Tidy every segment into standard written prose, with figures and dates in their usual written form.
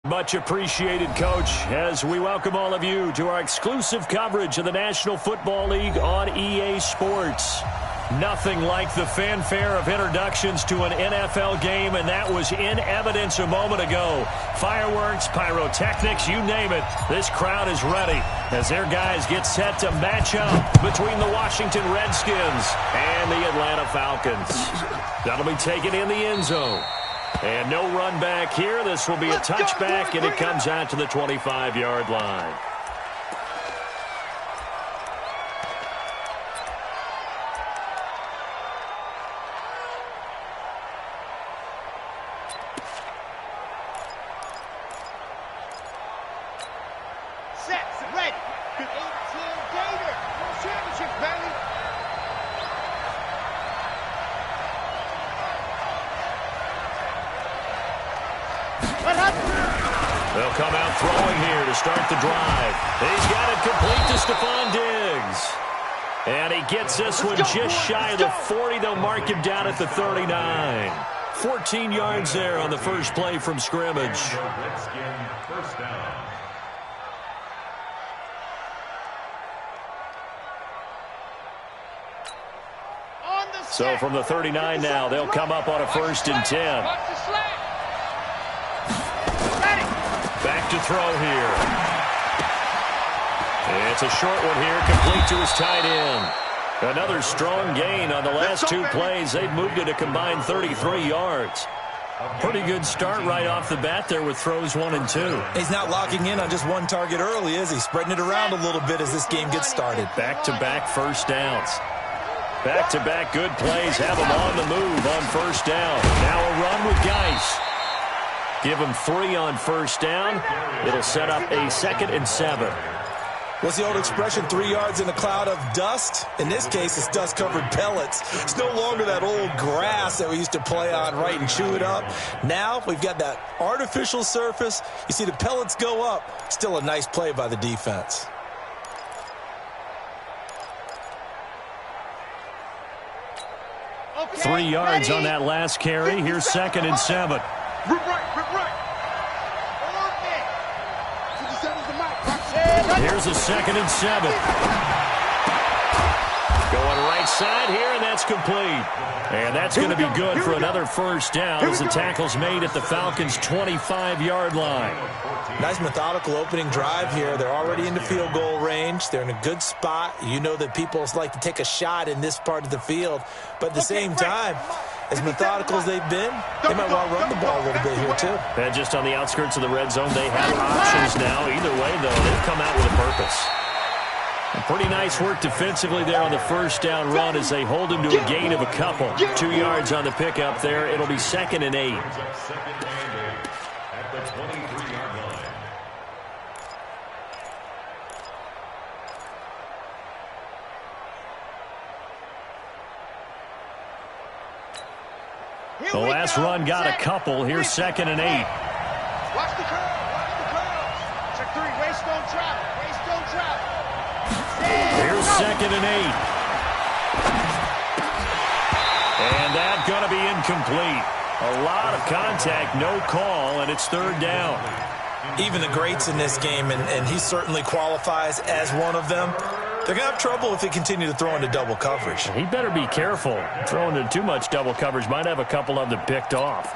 Much appreciated, Coach, as we welcome all of you to our exclusive coverage of the National Football League on EA Sports. Nothing like the fanfare of introductions to an NFL game, and that was in evidence a moment ago. Fireworks, pyrotechnics, you name it. This crowd is ready as their guys get set to match up between the Washington Redskins and the Atlanta Falcons. That'll be taken in the end zone. And no run back here. This will be a touchback, and it comes out to the 25-yard line. Set, ready. 18 Gator. Championship, baby. They'll come out throwing here to start the drive. He's got it complete to Stephon Diggs. And he gets this one just shy of the 40. They'll mark him down at the 39. 14 yards there on the first play from scrimmage. So from the 39 now, they'll come up on a 1st and 10. Back to throw here. It's a short one here, complete to his tight end. Another strong gain on the last two plays. They've moved it a combined 33 yards. Pretty good start right off the bat there with throws 1 and 2. He's not locking in on just one target early, is he? Spreading it around a little bit as this game gets started. Back-to-back first downs. Back-to-back good plays have him on the move on first down. Now a run with Geis. Give him 3 on first down. It'll set up a 2nd and 7. What's the old expression, 3 yards in a cloud of dust? In this case, it's dust-covered pellets. It's no longer that old grass that we used to play on, right, and chew it up. Now we've got that artificial surface. You see the pellets go up. Still a nice play by the defense. Okay, 3 yards on that last carry. Here's 2nd and 7. Rip right. Here's a 2nd and 7. Going right side here, and that's complete. And that's going to be good for another first down as the tackle's made at the Falcons' 25-yard line. Nice methodical opening drive here. They're already into field goal range. They're in a good spot. You know that people like to take a shot in this part of the field. But at the same time, as methodical as they've been, they might want to run the ball a little bit here, too. And just on the outskirts of the red zone, they have options now. Either way, though, they've come out with a purpose. And pretty nice work defensively there on the first down run as they hold him to a gain of a couple. 2 yards on the pickup there. It'll be 2nd and 8. The last run got a couple. Here's 2nd and 8. Watch the curl. Check 3. Waste don't travel. Here's 2nd and 8. And that's going to be incomplete. A lot of contact, no call, and it's 3rd down. Even the greats in this game, and he certainly qualifies as one of them, they're going to have trouble if they continue to throw into double coverage. He better be careful. Throwing into too much double coverage might have a couple of them picked off.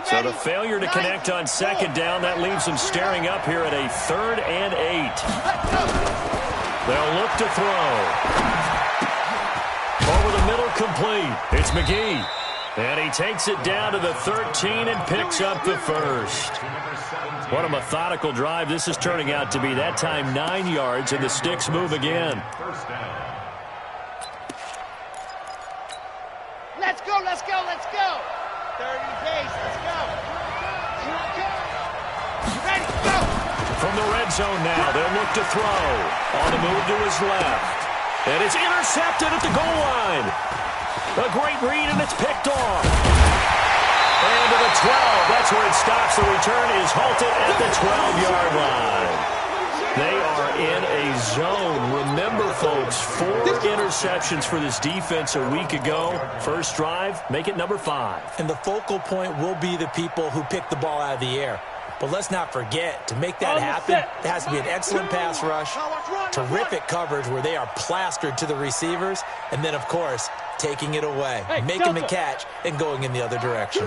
So the failure to connect on 2nd down, that leaves them staring up here at a 3rd and 8. They'll look to throw. Over the middle, complete. It's McGee. And he takes it down to the 13 and picks up the 1st. What a methodical drive this is turning out to be. That time 9 yards, and the sticks move again. Let's go. 30 pace, let's go. Ready, go. From the red zone now, they'll look to throw. On the move to his left. And it's intercepted at the goal line. A great read, and it's picked off. And to the 12. That's where it stops. The return is halted at the 12-yard line. They are in a zone. Remember folks. 4 interceptions for this defense a week ago. First drive, make it number 5. And the focal point will be the people who pick the ball out of the air. But let's not forget, to make that happen, there has to be an excellent pass rush, terrific coverage where they are plastered to the receivers, and then, of course, taking it away, making the catch, and going in the other direction.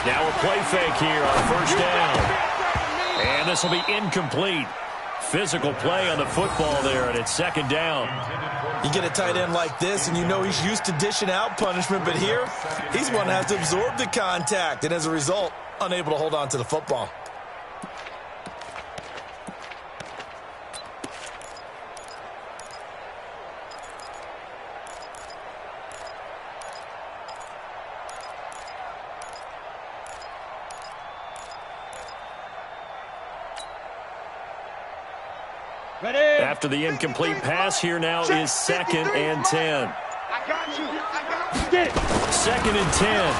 Now a play fake here on first down. And this will be incomplete. Physical play on the football there, and it's second down. You get a tight end like this, and you know he's used to dishing out punishment, but here, he's one that has to absorb the contact, and as a result, unable to hold on to the football. After the incomplete pass, here now is 2nd and 10. I got you. 2nd and 10.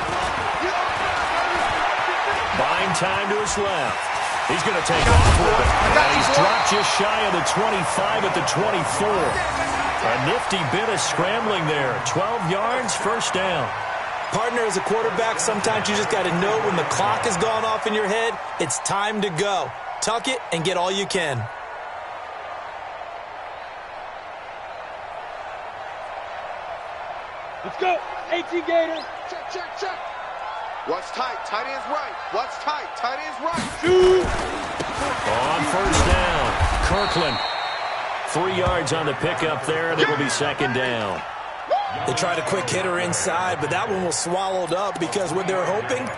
Buying time to his left. He's going to take off with it. And he's dropped just shy of the 25 at the 24. A nifty bit of scrambling there. 12 yards, first down. Partner, as a quarterback, sometimes you just got to know when the clock has gone off in your head, it's time to go. Tuck it and get all you can. Let's go. 18 Gator. Check. What's tight? Tight end's right. What's tight? Tight end's right. Shoot. On first down, Kirkland. 3 yards on the pickup there, and it will be second down. They tried a quick hitter inside, but that one was swallowed up because what they're hoping,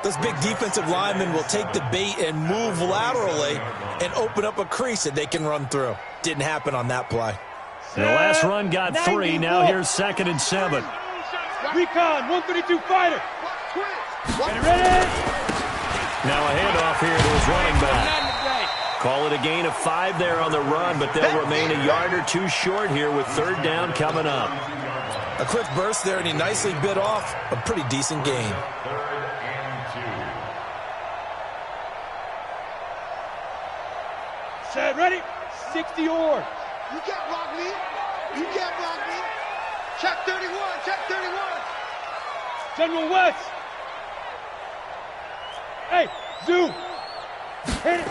those big defensive linemen will take the bait and move laterally and open up a crease that they can run through. Didn't happen on that play. The last run got 3. Now here's 2nd and 7. Recon, 132 fighter. Get ready. Now a handoff here to his running back. Call it a gain of 5 there on the run, but they'll remain a yard or 2 short here with third down coming up. A quick burst there, and he nicely bit off a pretty decent gain. Set, ready. 60 or. You can't block me. You can't block me. Check 31. Check 31. General West. Hey, zoom. Hit it.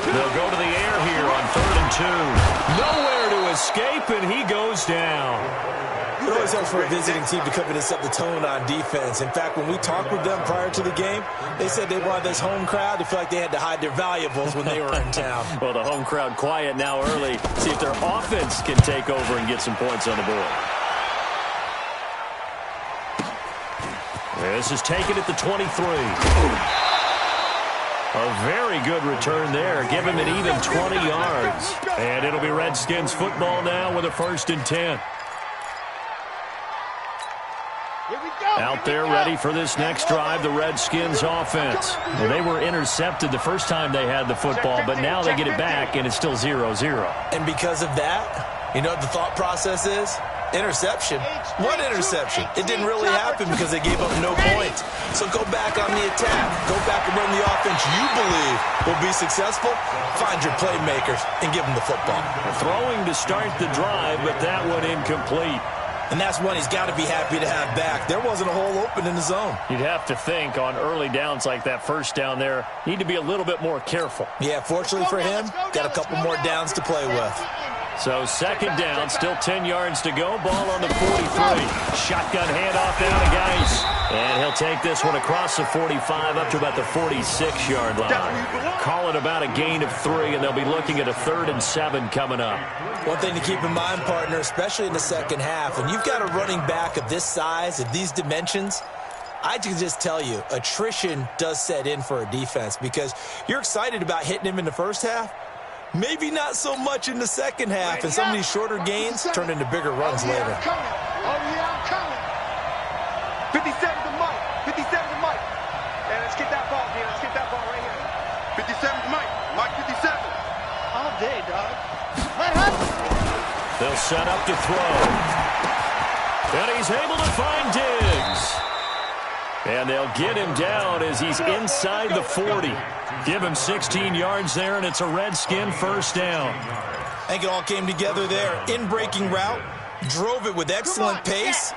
They'll go to the air here on 3rd and 2. Nowhere to escape, and he goes down. It always helps for a visiting team to come in and set the tone on defense. In fact, when we talked with them prior to the game, they said they wanted this home crowd to feel like they had to hide their valuables when they were in town. Well, the home crowd quiet now early. See if their offense can take over and get some points on the board. This is taken at the 23. A very good return there. Give him an even 20 yards. And it'll be Redskins football now with a 1st and 10. Out there ready for this next drive, the Redskins offense. Well, they were intercepted the first time they had the football, but now they get it back, and it's still 0-0. And because of that, you know what the thought process is? Interception. What interception? It didn't really happen because they gave up no points. So go back on the attack. Go back and run the offense you believe will be successful. Find your playmakers and give them the football. Throwing to start the drive, but that one incomplete. And that's one he's got to be happy to have back. There wasn't a hole open in the zone. You'd have to think on early downs like that first down there, need to be a little bit more careful. Yeah, fortunately for him, got a couple more downs to play with. So second down, still 10 yards to go. Ball on the 43. Shotgun handoff down to Geis. And he'll take this one across the 45 up to about the 46-yard line. Call it about a gain of 3, and they'll be looking at a 3rd and 7 coming up. One thing to keep in mind, partner, especially in the second half, when you've got a running back of this size, of these dimensions, I can just tell you, attrition does set in for a defense because you're excited about hitting him in the first half. Maybe not so much in the second half, and some of these shorter gains turn into bigger runs later. I'm coming. 57 to Mike. 57 to Mike. And let's get that ball, man. Let's get that ball right here. 57 to Mike. Mike 57. All day, dog. They'll set up to throw. And he's able to find Diggs. And they'll get him down as he's inside the 40. Give him 16 yards there, and it's a Redskin first down. I think it all came together there. In-breaking route, drove it with excellent pace.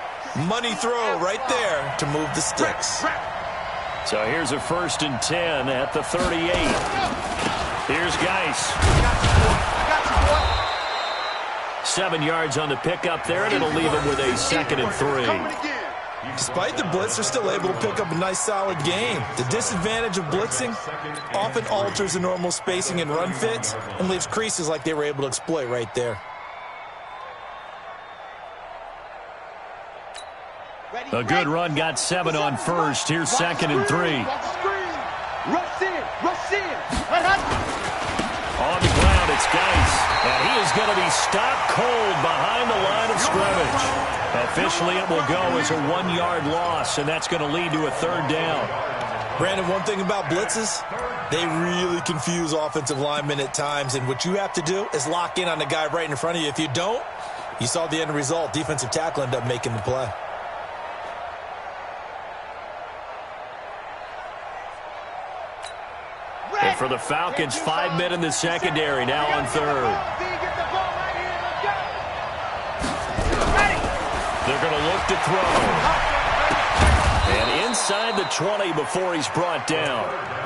Money throw right there to move the sticks. So here's a 1st and 10 at the 38. Here's Geis. 7 yards on the pickup there, and it'll leave him with a 2nd and 3. Despite the blitz, they're still able to pick up a nice, solid game. The disadvantage of blitzing often alters the normal spacing and run fits and leaves creases like they were able to exploit right there. A good run got 7 on 1st. Here's 2nd and 3. Rush in. Rush in. On the ground, it's Geis. And he is going to be stopped cold behind the line of scrimmage. Officially, it will go as a 1-yard loss, and that's going to lead to a 3rd down. Brandon, one thing about blitzes, they really confuse offensive linemen at times, and what you have to do is lock in on the guy right in front of you. If you don't, you saw the end result. Defensive tackle ended up making the play. And for the Falcons, 5 men in the secondary, now on 3rd. They're going to look to throw. And inside the 20 before he's brought down.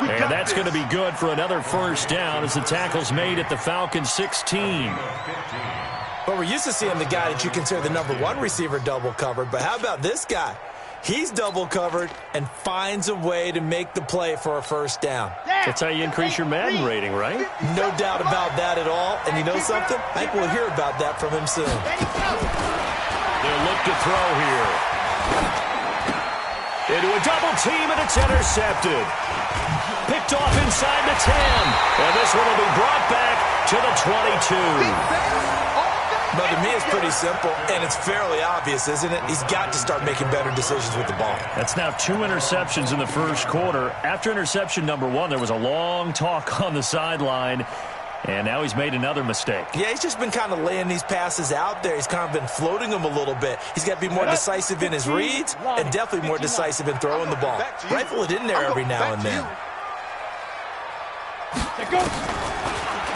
And that's going to be good for another 1st down as the tackle's made at the Falcons 16. But we're used to seeing the guy that you consider the #1 receiver double covered. But how about this guy? He's double covered and finds a way to make the play for a 1st down. That's how you increase your Madden rating, right? No doubt about that at all. And you know something? I think we'll hear about that from him soon. They'll look to throw here. Into a double team, and it's intercepted. Picked off inside the 10. And this one will be brought back to the 22. But to me, it's pretty simple, and it's fairly obvious, isn't it? He's got to start making better decisions with the ball. That's now 2 interceptions in the 1st quarter. After interception number 1, there was a long talk on the sideline, and now he's made another mistake. Yeah, he's just been kind of laying these passes out there. He's kind of been floating them a little bit. He's got to be more decisive in his reads and definitely more decisive in throwing the ball. Rifle it in there every now and then.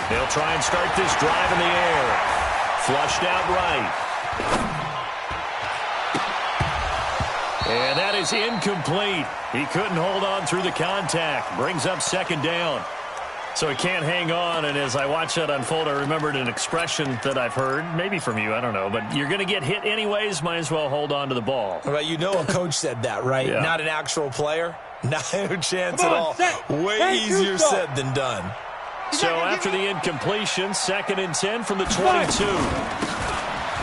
They'll try and start this drive in the air. Flushed out right. And that is incomplete. He couldn't hold on through the contact. Brings up 2nd down. So he can't hang on, and as I watch that unfold, I remembered an expression that I've heard, maybe from you, I don't know, but you're going to get hit anyways, might as well hold on to the ball. Well, you know a coach said that, right? Yeah. Not an actual player. No chance at all. Way easier said than done. So after the incompletion, 2nd and 10 from the 22.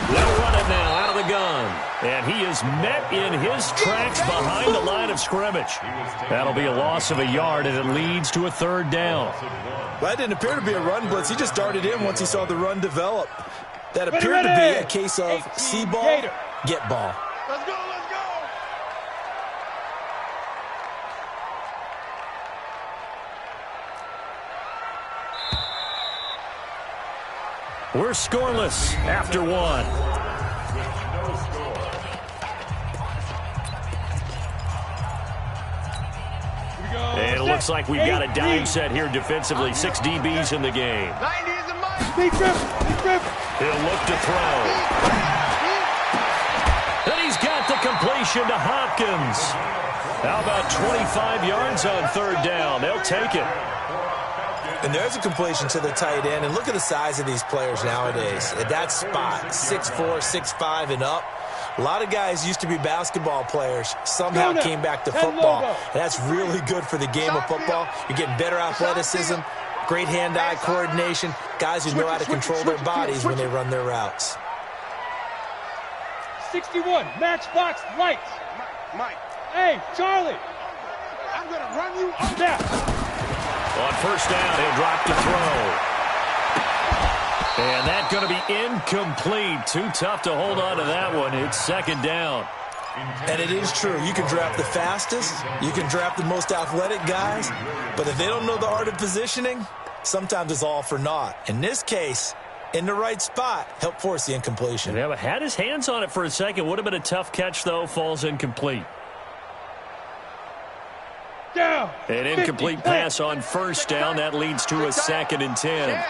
They'll run it now out of the gun. And he is met in his tracks behind the line of scrimmage. That'll be a loss of a yard, and it leads to a 3rd down. Well, that didn't appear to be a run blitz. He just darted in once he saw the run develop. That appeared to be a case of see ball, get ball. Let's go, let's go. We're scoreless after 1. And it looks like we've got a dime set here defensively. 6 DBs in the game. 90 is a mic. He'll look to throw. And he's got the completion to Hopkins. How about 25 yards on 3rd down? They'll take it. And there's a completion to the tight end. And look at the size of these players nowadays. At that spot, 6'4", 6'5", and up. A lot of guys used to be basketball players, somehow came back to football. And that's really good for the game of football. You're getting better athleticism, great hand-eye coordination, guys who know how to control their bodies when they run their routes. 61, matchbox lights. Mike. Hey, Charlie. I'm going to run you up. Now. On 1st down, he'll drop to throw. And that's going to be incomplete. Too tough to hold on to that one. It's 2nd down. And it is true. You can draft the fastest. You can draft the most athletic guys. But if they don't know the art of positioning, sometimes it's all for naught. In this case, in the right spot, help force the incompletion. Yeah, but had his hands on it for a second. Would have been a tough catch, though. Falls incomplete. down. An incomplete pass on first down. That leads to a 2nd and 10.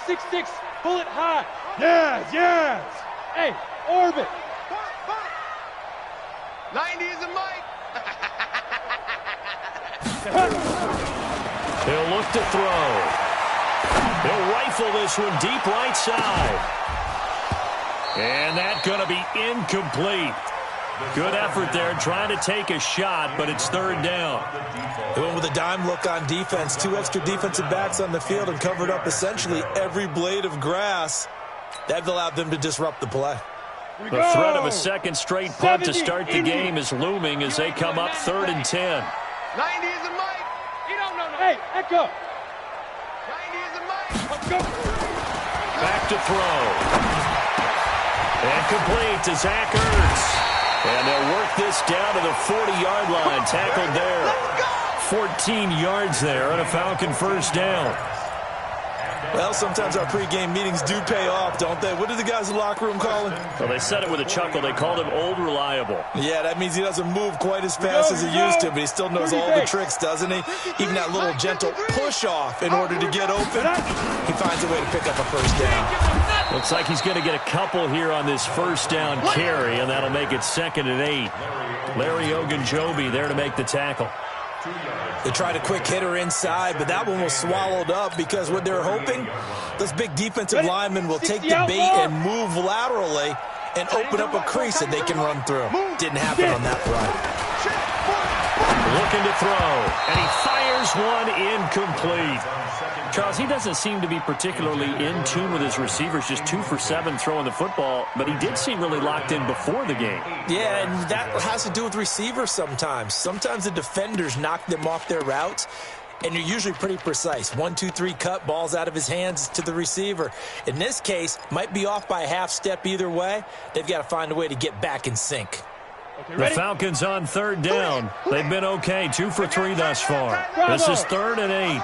6-6, pull it high. Yes, yes. Hey, orbit. 90 is a mic. He'll look to throw. He'll rifle this one deep right side. And that's going to be incomplete. Good effort there trying to take a shot, but it's 3rd down. They went with a dime look on defense. 2 extra defensive backs on the field and covered up essentially every blade of grass. That allowed them to disrupt the play. The threat of a 2nd straight punt to start the game is looming as they come up 3rd and 10. 90 is a mic. You don't know. Hey, echo. 90 is a mic. Let's go. Back to throw. And complete to Zach Ertz. And they'll work this down to the 40-yard line. Tackled there. 14 yards there on a Falcon first down. Well, sometimes our pregame meetings do pay off, don't they? What did the guys in the locker room call him? Well, they said it with a chuckle. They called him Old Reliable. Yeah, that means he doesn't move quite as fast as he used to, but he still knows all the tricks, doesn't he? Even that little gentle push-off in order to get open. He finds a way to pick up a first down. Looks like he's going to get a couple here on this first down carry, and that'll make it 2nd and 8. Larry Ogunjobi there to make the tackle. They tried a quick hitter inside, but that one was swallowed up because what they're hoping, those big defensive linemen will take the bait and move laterally and open up a crease that they can run through. Didn't happen on that run. Looking to throw, and he fires one incomplete. Charles, he doesn't seem to be particularly in tune with his receivers, just 2 for 7 throwing the football, but he did seem really locked in before the game. Yeah, and that has to do with receivers sometimes. Sometimes the defenders knock them off their routes, and you're usually pretty precise. 1, 2, 3 cut, balls out of his hands to the receiver. In this case, might be off by a half step either way. They've got to find a way to get back in sync. The Falcons on 3rd down. They've been okay, 2 for 3 thus far. This is 3rd and 8.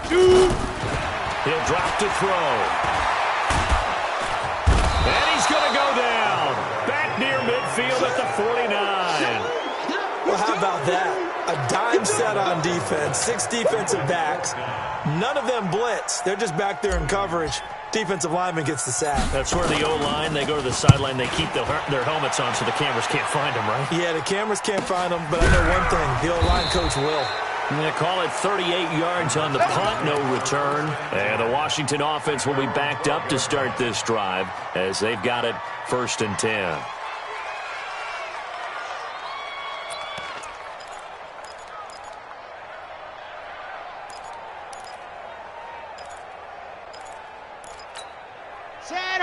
He'll drop to throw. And he's going to go down. Back near midfield at the 49. Well, how about that? A dime set on defense, 6 defensive backs. None of them blitz. They're just back there in coverage. Defensive lineman gets the sack. That's where the O-line, they go to the sideline, they keep their helmets on so the cameras can't find them, right? Yeah, the cameras can't find them, but I know one thing. The O-line coach will. They call it 38 yards on the punt, no return. And the Washington offense will be backed up to start this drive as they've got it 1st and 10.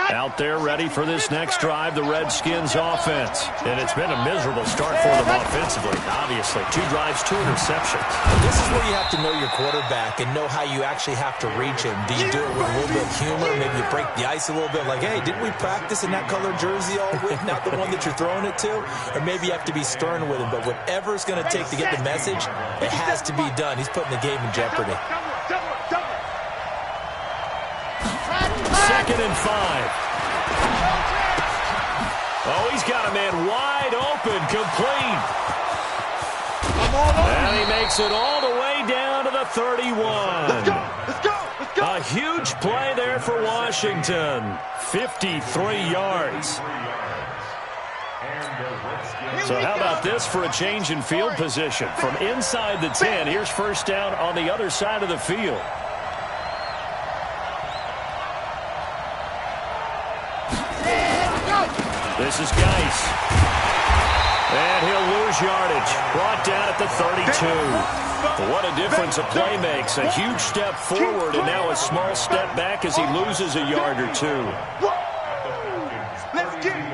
Out there ready for this next drive, the Redskins offense. And it's been a miserable start for them offensively, obviously. 2 drives, 2 interceptions. This is where you have to know your quarterback and know how you actually have to reach him. Do you do it with a little bit of humor? Maybe you break the ice a little bit like, hey, didn't we practice in that colored jersey all week, not the one that you're throwing it to? Or maybe you have to be stern with him. But whatever it's going to take to get the message, it has to be done. He's putting the game in jeopardy. 2nd and 5. Oh, he's got a man wide open, complete. And he makes it all the way down to the 31. Let's go, let's go, let's go. A huge play there for Washington. 53 yards. So how about this for a change in field position? From inside the 10, here's first down on the other side of the field. This is Geis. And he'll lose yardage. Brought down at the 32. What a difference a play makes. A huge step forward and now a small step back as he loses a yard or 2. Let's get it.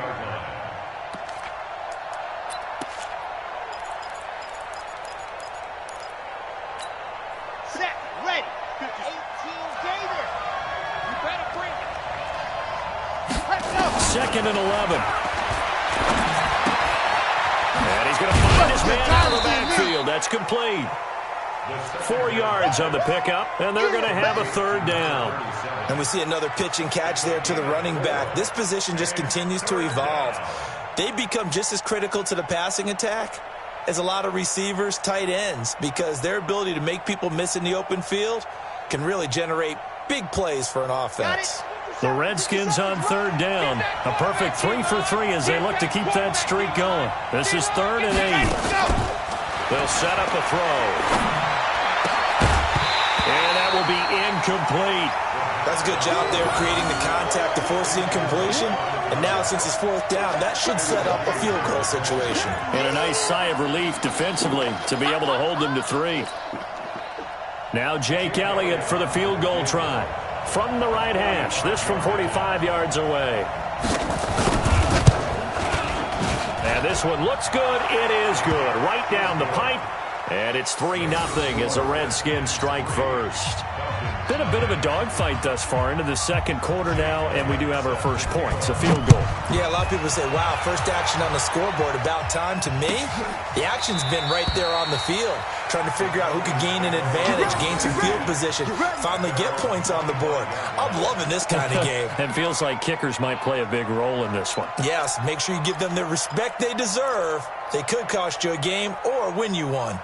Set, ready. 18 Davis. You better bring it. Let's go. 2nd and 11. And he's going to find his man out of the backfield. That's complete. 4 yards on the pickup, and they're going to have a 3rd down. And we see another pitch and catch there to the running back. This position just continues to evolve. they become just as critical to the passing attack as a lot of receivers, tight ends, because their ability to make people miss in the open field can really generate big plays for an offense. The Redskins on third down. A perfect 3 for 3 as they look to keep that streak going. This is 3rd and 8. They'll set up a throw. And that will be incomplete. That's a good job there creating the contact to force the incompletion. And now, since it's 4th down, that should set up a field goal situation. And a nice sigh of relief defensively to be able to hold them to 3. Now Jake Elliott for the field goal try. From the right hash, this from 45 yards away. And this one looks good. It is good. Right down the pipe. And it's 3-0 as the Redskins strike first. Been a bit of a dogfight thus far into the second quarter now, and we do have our first point. It's a field goal. Yeah, a lot of people say, wow, first action on the scoreboard, about time. To me, the action's been right there on the field, trying to figure out who could gain an advantage, gain some field position, finally get points on the board. I'm loving this kind of game. It feels like kickers might play a big role in this one. Yes, make sure you give them the respect they deserve. They could cost you a game or win you one.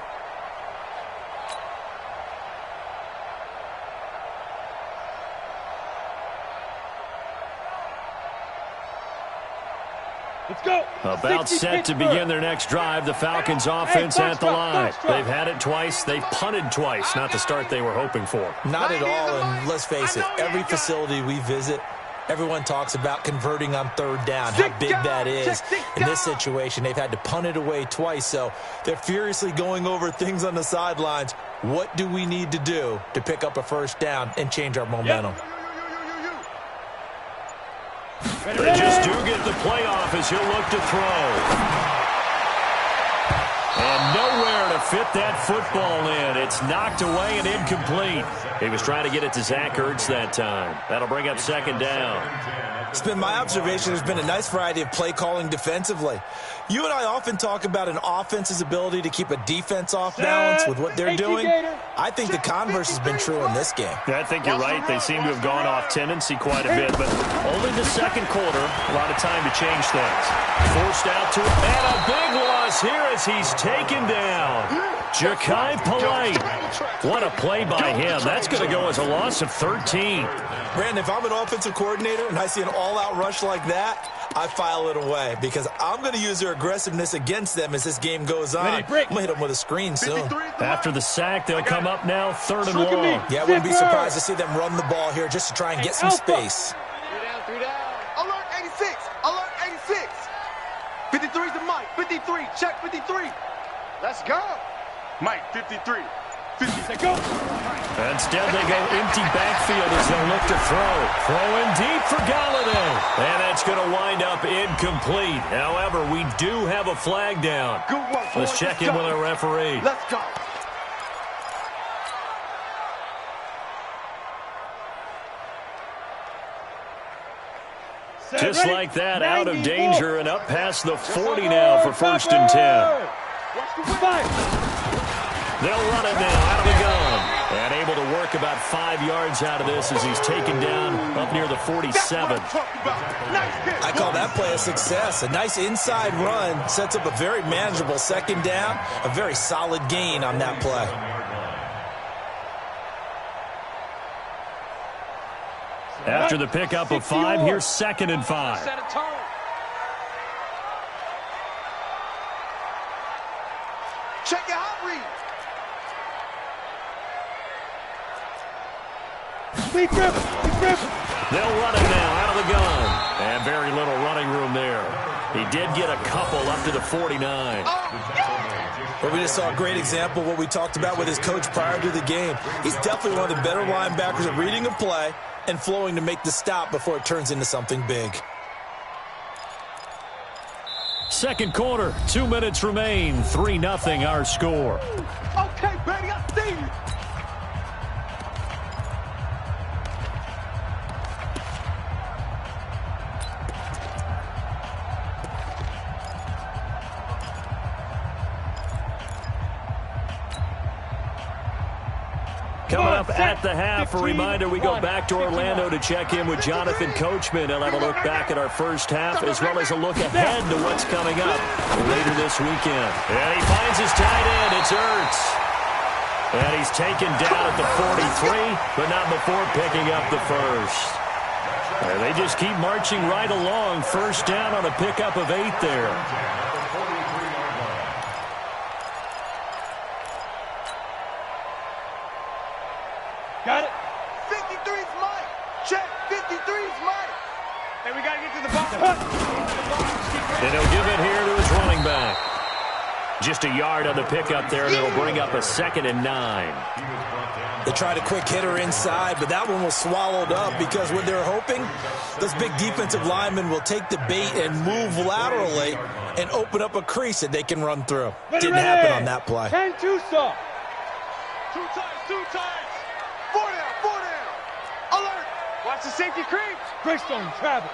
Let's go. About set to begin their next drive. The Falcons offense at the line. They've had it twice. They've punted twice. Not the start they were hoping for. Not at all, and let's face it, every facility we visit, everyone talks about converting on 3rd down, how big that is. In this situation, they've had to punt it away twice, so they're furiously going over things on the sidelines. What do we need to do to pick up a first down and change our momentum? They just do get the play off as he'll look to throw. And nowhere to fit that football in. It's knocked away and incomplete. He was trying to get it to Zach Ertz that time. That'll bring up 2nd down. It's been my observation there's been a nice variety of play calling defensively. You and I often talk about an offense's ability to keep a defense off balance with what they're doing. I think the converse has been true in this game. Yeah, I think you're right. They seem to have gone off tendency quite a bit, but only the second quarter, a lot of time to change things. Forced out to it, and a big loss here as he's taken down. Ja'Kai Polite. What a play by him. That's going to go as a loss of 13. Brandon, if I'm an offensive coordinator and I see an all-out rush like that, I file it away because I'm going to use their aggressiveness against them as this game goes on. I'm going to hit them with a screen soon. After the sack, they'll come up now 3rd and long. Yeah, I wouldn't be surprised to see them run the ball here just to try and get some space. 3 down. Alert 86. Alert 86. 53's the Mike. 53. Check 53. Let's go. Mike, 53. 50. Go. Instead, they go empty backfield as they'll look to throw. Throwing deep for Galladay. And that's going to wind up incomplete. However, we do have a flag down. Good one, boys. Let's check in with our referee. Let's go. Just like that, out of danger and up past the 40 now for 1st and 10. They'll run it now out of the gun. And able to work about 5 yards out of this as he's taken down up near the 47. I call that play a success. A nice inside run sets up a very manageable 2nd down. A very solid gain on that play. After the pickup of 5, here's 2nd and 5. Set a tone. Check your hot read. They'll run it now out of the gun. And very little running room there. He did get a couple up to the 49. But we just saw a great example of what we talked about with his coach prior to the game. He's definitely one of the better linebackers at reading a play and flowing to make the stop before it turns into something big. Second quarter, 2 minutes remain. 3-0 our score. Okay, baby, I see you. Coming up at the half, a reminder, we go back to Orlando to check in with Jonathan Coachman. He'll have a look back at our first half as well as a look ahead to what's coming up later this weekend. And he finds his tight end. It's Ertz. And he's taken down at the 43, but not before picking up the first. And they just keep marching right along. First down on a pickup of 8 there. Got it. 53's Mike. Check. 53's Mike. And we got to get to the box. And he'll give it here to his running back. Just a yard on the pickup there, and it'll bring up a 2nd and 9. They tried a quick hitter inside, but that one was swallowed up because what they're hoping, those big defensive linemen will take the bait and move laterally and open up a crease that they can run through. Didn't happen on that play. 10-2 saw. 2 times. 4 down. Alert. Watch the safety creep. Greystone travel.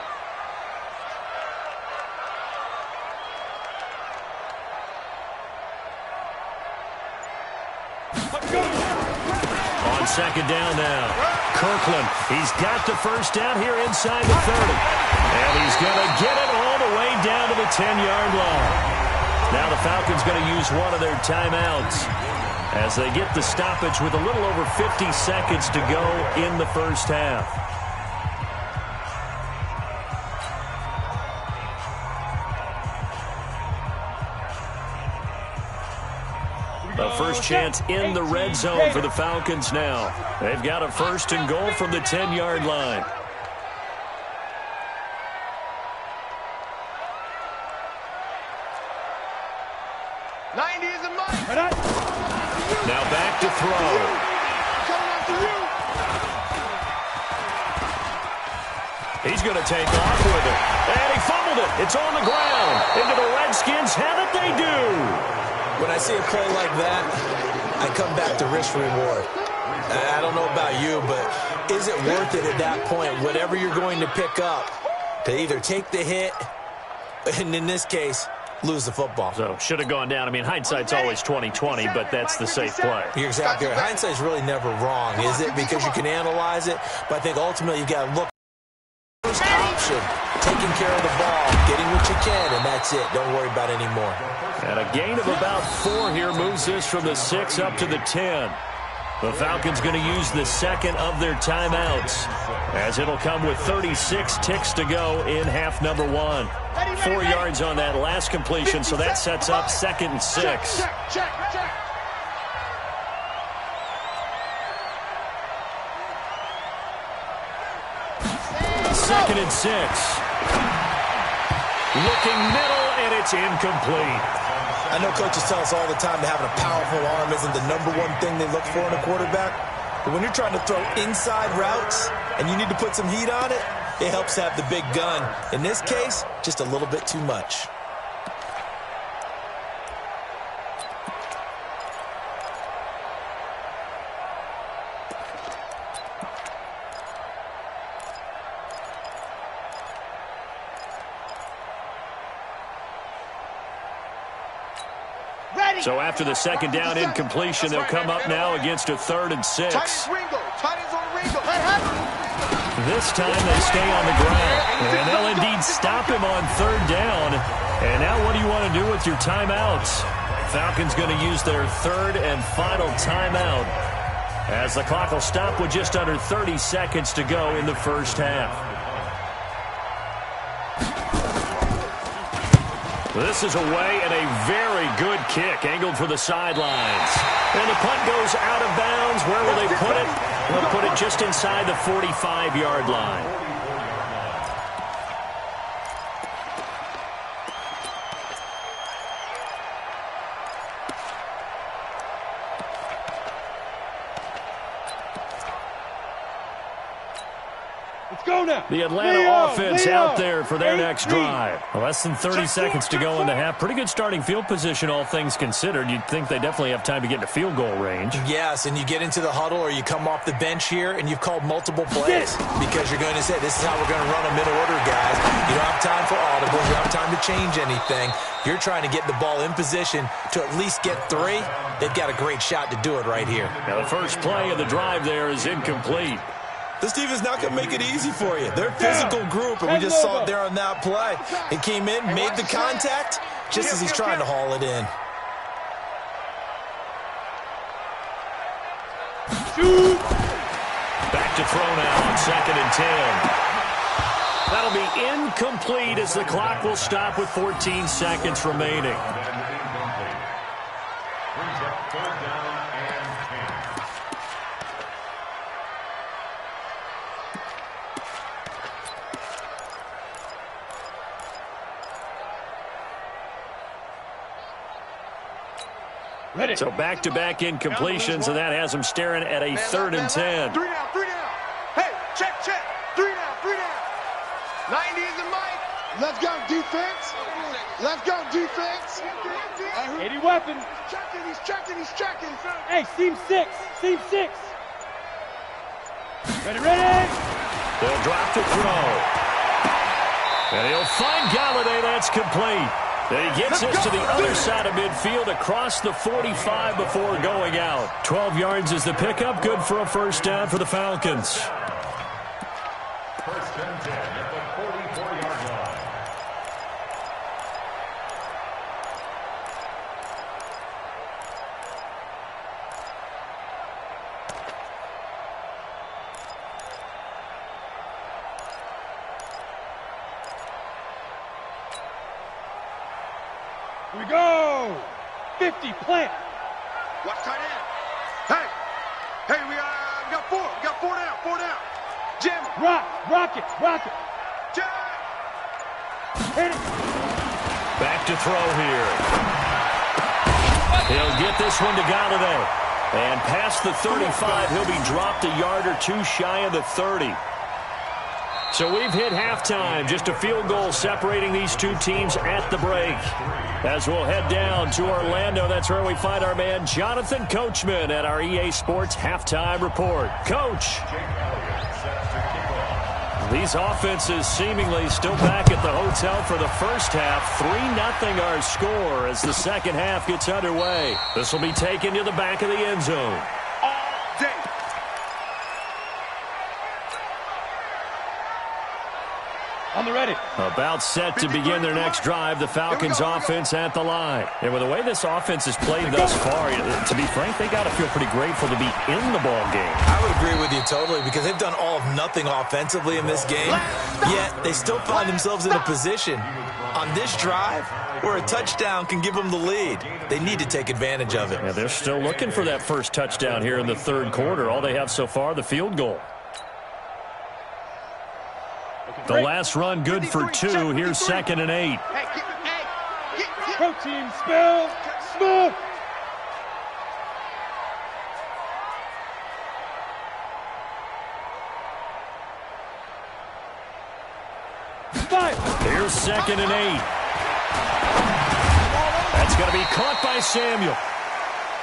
On 2nd down now. Kirkland, he's got the first down here inside the 30. And he's going to get it all the way down to the 10-yard line. Now the Falcons going to use one of their timeouts as they get the stoppage with a little over 50 seconds to go in the first half. A first chance in the red zone for the Falcons now. They've got a 1st and goal from the 10-yard line. Now back to throw. He's going to take off with it. And he fumbled it. It's on the ground. Into the Redskins. Have it, they do. When I see a play like that, I come back to risk reward. I don't know about you, but is it worth it at that point, whatever you're going to pick up, to either take the hit, and in this case, lose the football? So, should have gone down. I mean, hindsight's always 20/20, but that's the safe play. You're exactly right. Hindsight's really never wrong, is it? Because you can analyze it, but I think ultimately you got to look. First option, taking care of the ball, getting what you can, and that's it. Don't worry about any more. And a gain of about 4 here moves this from the 6 up to the 10. The Falcons going to use the 2nd of their timeouts, as it'll come with 36 ticks to go in half number 1. 4 yards on that last completion, so that sets up 2nd and 6. Check. 2nd and 6. Looking middle, and it's incomplete. I know coaches tell us all the time that having a powerful arm isn't the #1 thing they look for in a quarterback. But when you're trying to throw inside routes and you need to put some heat on it, it helps to have the big gun. In this case, just a little bit too much. So after the 2nd down incompletion, they'll come up now against a 3rd and 6. Tight ends on Ringo. This time they stay on the ground. And they'll indeed stop him on 3rd down. And now what do you want to do with your timeouts? Falcons going to use their 3rd and final timeout, as the clock will stop with just under 30 seconds to go in the first half. This is away, and a very good kick angled for the sidelines. And the punt goes out of bounds. Where will they put it? They'll put it just inside the 45-yard line. Let's go now. The Atlanta offense out there for their next drive. Less than 30 seconds to go in the half. Pretty good starting field position, all things considered. You'd think they definitely have time to get into field goal range. Yes, and you get into the huddle or you come off the bench here and you've called multiple plays because you're going to say, this is how we're going to run them in order, guys. You don't have time for audibles. You don't have time to change anything. You're trying to get the ball in position to at least get 3. They've got a great shot to do it right here. Now the first play of the drive there is incomplete. This team is not going to make it easy for you. They're a physical group, and we just saw it there on that play. He came in, made the contact, just as he's trying to haul it in. Shoot. Back to throw now on 2nd and 10. That'll be incomplete as the clock will stop with 14 seconds remaining. Ready. So back-to-back incompletions, and that has them staring at a 3rd and 10. 3 down, 3 down. Hey, check. 3 down, 3 down. 90 is the mic. Let's go, defense. Let's go, defense. 80 weapons. He's checking. Hey, seam 6. Ready. They'll drop to throw. And he'll find Galladay. That's complete. And he gets this to the other side of midfield across the 45 before going out. 12 yards is the pickup. Good for a first down for the Falcons. First and 10 at the 44-yard line. We go. 50, plant. Watch tight end. Hey, we got 4. We got 4 down. Jim. Rock it. Jim. Hit it. Back to throw here. He'll get this one to Galladay. And past the 35, he'll be dropped a yard or 2 shy of the 30. So we've hit halftime. Just a field goal separating these two teams at the break. As we'll head down to Orlando, that's where we find our man Jonathan Coachman at our EA Sports Halftime Report. Coach. These offenses seemingly still back at the hotel for the first half. 3-0 our score as the second half gets underway. This will be taken to the back of the end zone. All day. On the ready. About set to begin their next drive, the Falcons offense at the line. And with the way this offense has played thus far, to be frank, they got to feel pretty grateful to be in the ball game. I would agree with you totally because they've done all of nothing offensively in this game, yet they still find themselves in a position on this drive where a touchdown can give them the lead. They need to take advantage of it. Yeah, they're still looking for that first touchdown here in the third quarter. All they have so far, the field goal. The last run good for 2. Here's 2nd and 8. Protein spill. Smoke. Here's 2nd and 8. That's going to be caught by Samuel.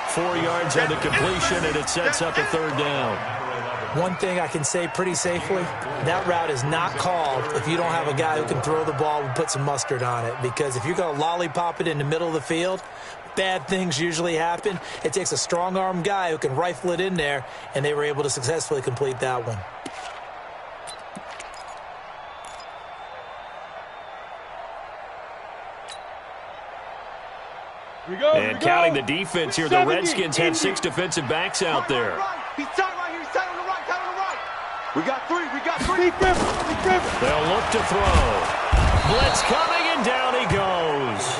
4 yards on the completion, and it sets up a 3rd down. One thing I can say pretty safely, that route is not called if you don't have a guy who can throw the ball and put some mustard on it. Because if you're going to lollipop it in the middle of the field, bad things usually happen. It takes a strong-arm guy who can rifle it in there, and they were able to successfully complete that one. And counting the defense here, the Redskins have 6 defensive backs out there. He's tight right here. He's tight on the right. We got 3. They'll look to throw. Blitz coming, and down he goes.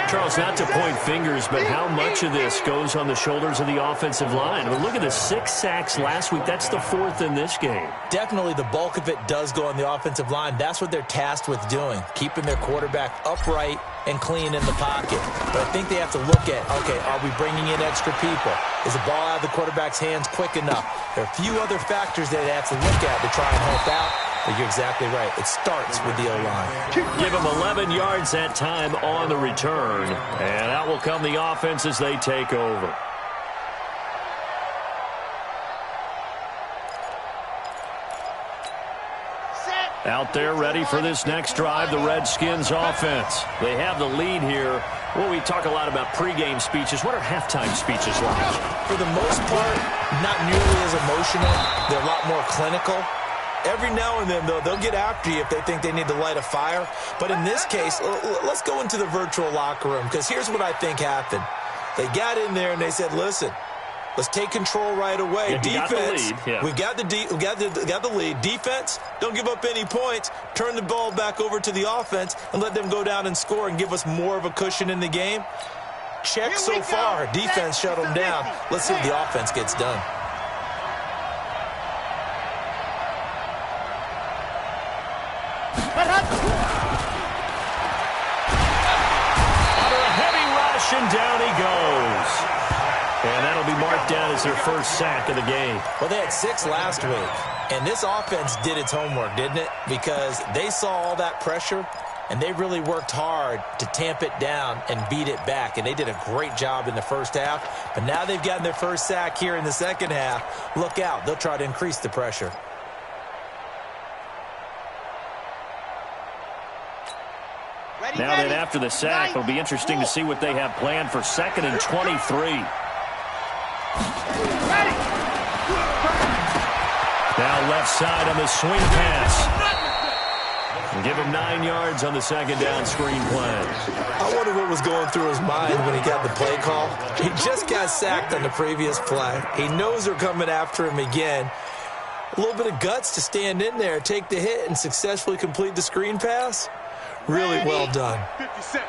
Charles, not to point fingers, but how much of this goes on the shoulders of the offensive line? I mean, look at the 6 sacks last week. That's the 4th in this game. Definitely the bulk of it does go on the offensive line. That's what they're tasked with doing, keeping their quarterback upright and clean in the pocket. But I think they have to look at, okay, are we bringing in extra people? Is the ball out of the quarterback's hands quick enough? There are a few other factors that they have to look at to try and help out. But you're exactly right. It starts with the O-line. Give them 11 yards that time on the return. And out will come the offense as they take over. Out there ready for this next drive, the Redskins offense. They have the lead here. Well, we talk a lot about pregame speeches. What are halftime speeches like? For the most part, not nearly as emotional. They're a lot more clinical. Every now and then, though, they'll get after you if they think they need to light a fire. But in this case, let's go into the virtual locker room, because here's what I think happened. They got in there and they said, listen, let's take control right away. Yeah, defense, we've got the lead. Defense, don't give up any points. Turn the ball back over to the offense and let them go down and score and give us more of a cushion in the game. Check so far. Defense shut them down. Let's see if the offense gets done. Under a heavy rush, and down he goes. And that'll be marked down as their first sack of the game. Well, they had 6 last week, and this offense did its homework, didn't it? Because they saw all that pressure, and they really worked hard to tamp it down and beat it back. And they did a great job in the first half. But now they've gotten their first sack here in the second half. Look out. They'll try to increase the pressure. Now then, after the sack, it'll be interesting to see what they have planned for 2nd and 23. Now left side on the swing pass. And give him 9 yards on the second down screen play. I wonder what was going through his mind when he got the play call. He just got sacked on the previous play. He knows they're coming after him again. A little bit of guts to stand in there, take the hit, and successfully complete the screen pass. Really well done. 57.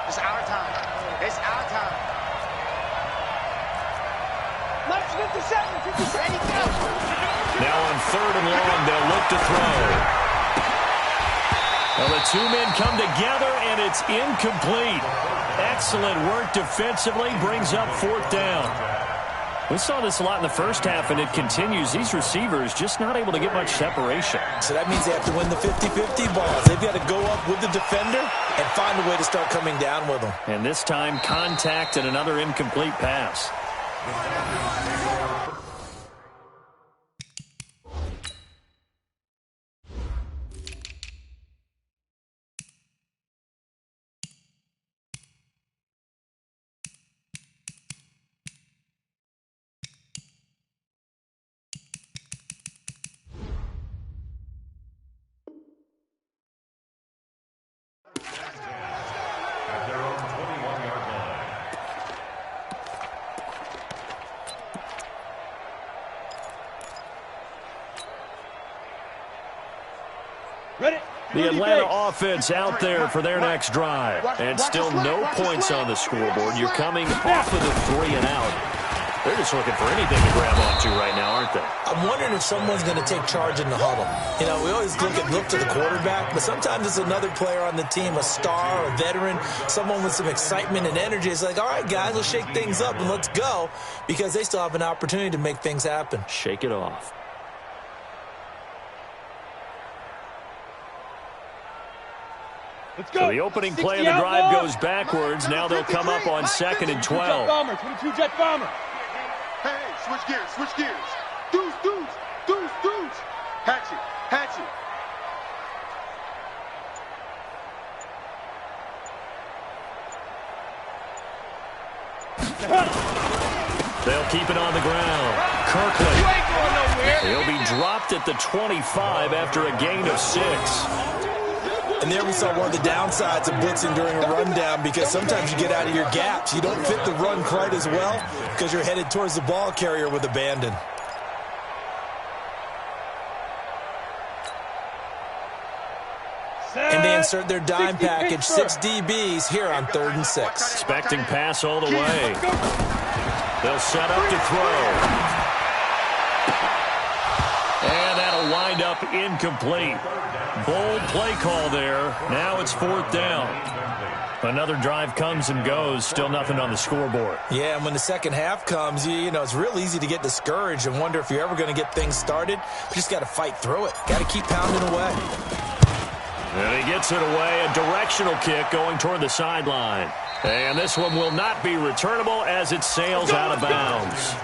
It's our time. It's our time. Let's 57. 57. Now on 3rd and long, they'll look to throw. Well, the two men come together, and it's incomplete. Excellent work defensively, brings up 4th down. We saw this a lot in the first half, and it continues. These receivers just not able to get much separation. So that means they have to win the 50-50 balls. They've got to go up with the defender and find a way to start coming down with them. And this time, contact and another incomplete pass. At their own 21-yard line. Ready? The Atlanta offense out there for their next drive. And still no points on the scoreboard. You're coming off of the 3 and out. They're just looking for anything to grab onto right now, aren't they? I'm wondering if someone's going to take charge in the huddle. You know, we always look to the quarterback, but sometimes it's another player on the team, a star, a veteran, someone with some excitement and energy. It's like, all right, guys, let's shake things up and let's go, because they still have an opportunity to make things happen. Shake it off. Let's go. So the opening play of the drive goes backwards. Now they'll come up on 2nd and 12. Bomber, 22 jet bomber. Hey, switch gears, switch gears. Deuce, deuce, deuce, deuce. Hatchet, hatchet. They'll keep it on the ground. Kirkland. You ain't going nowhere. He'll be dropped at the 25 after a gain of 6. And there we saw one of the downsides of blitzing during a rundown, because sometimes you get out of your gaps. You don't fit the run quite as well because you're headed towards the ball carrier with abandon. And they insert their dime package, 6 DBs here on 3rd and 6. Expecting pass all the way. They'll set up to throw. And that'll wind up up incomplete. Bold play call there. Now it's 4th down. Another drive comes and goes. Still nothing on the scoreboard. Yeah, and when the second half comes, you know, it's real easy to get discouraged and wonder if you're ever going to get things started. You just got to fight through it. Got to keep pounding away. And he gets it away. A directional kick going toward the sideline. And this one will not be returnable as it sails out of bounds.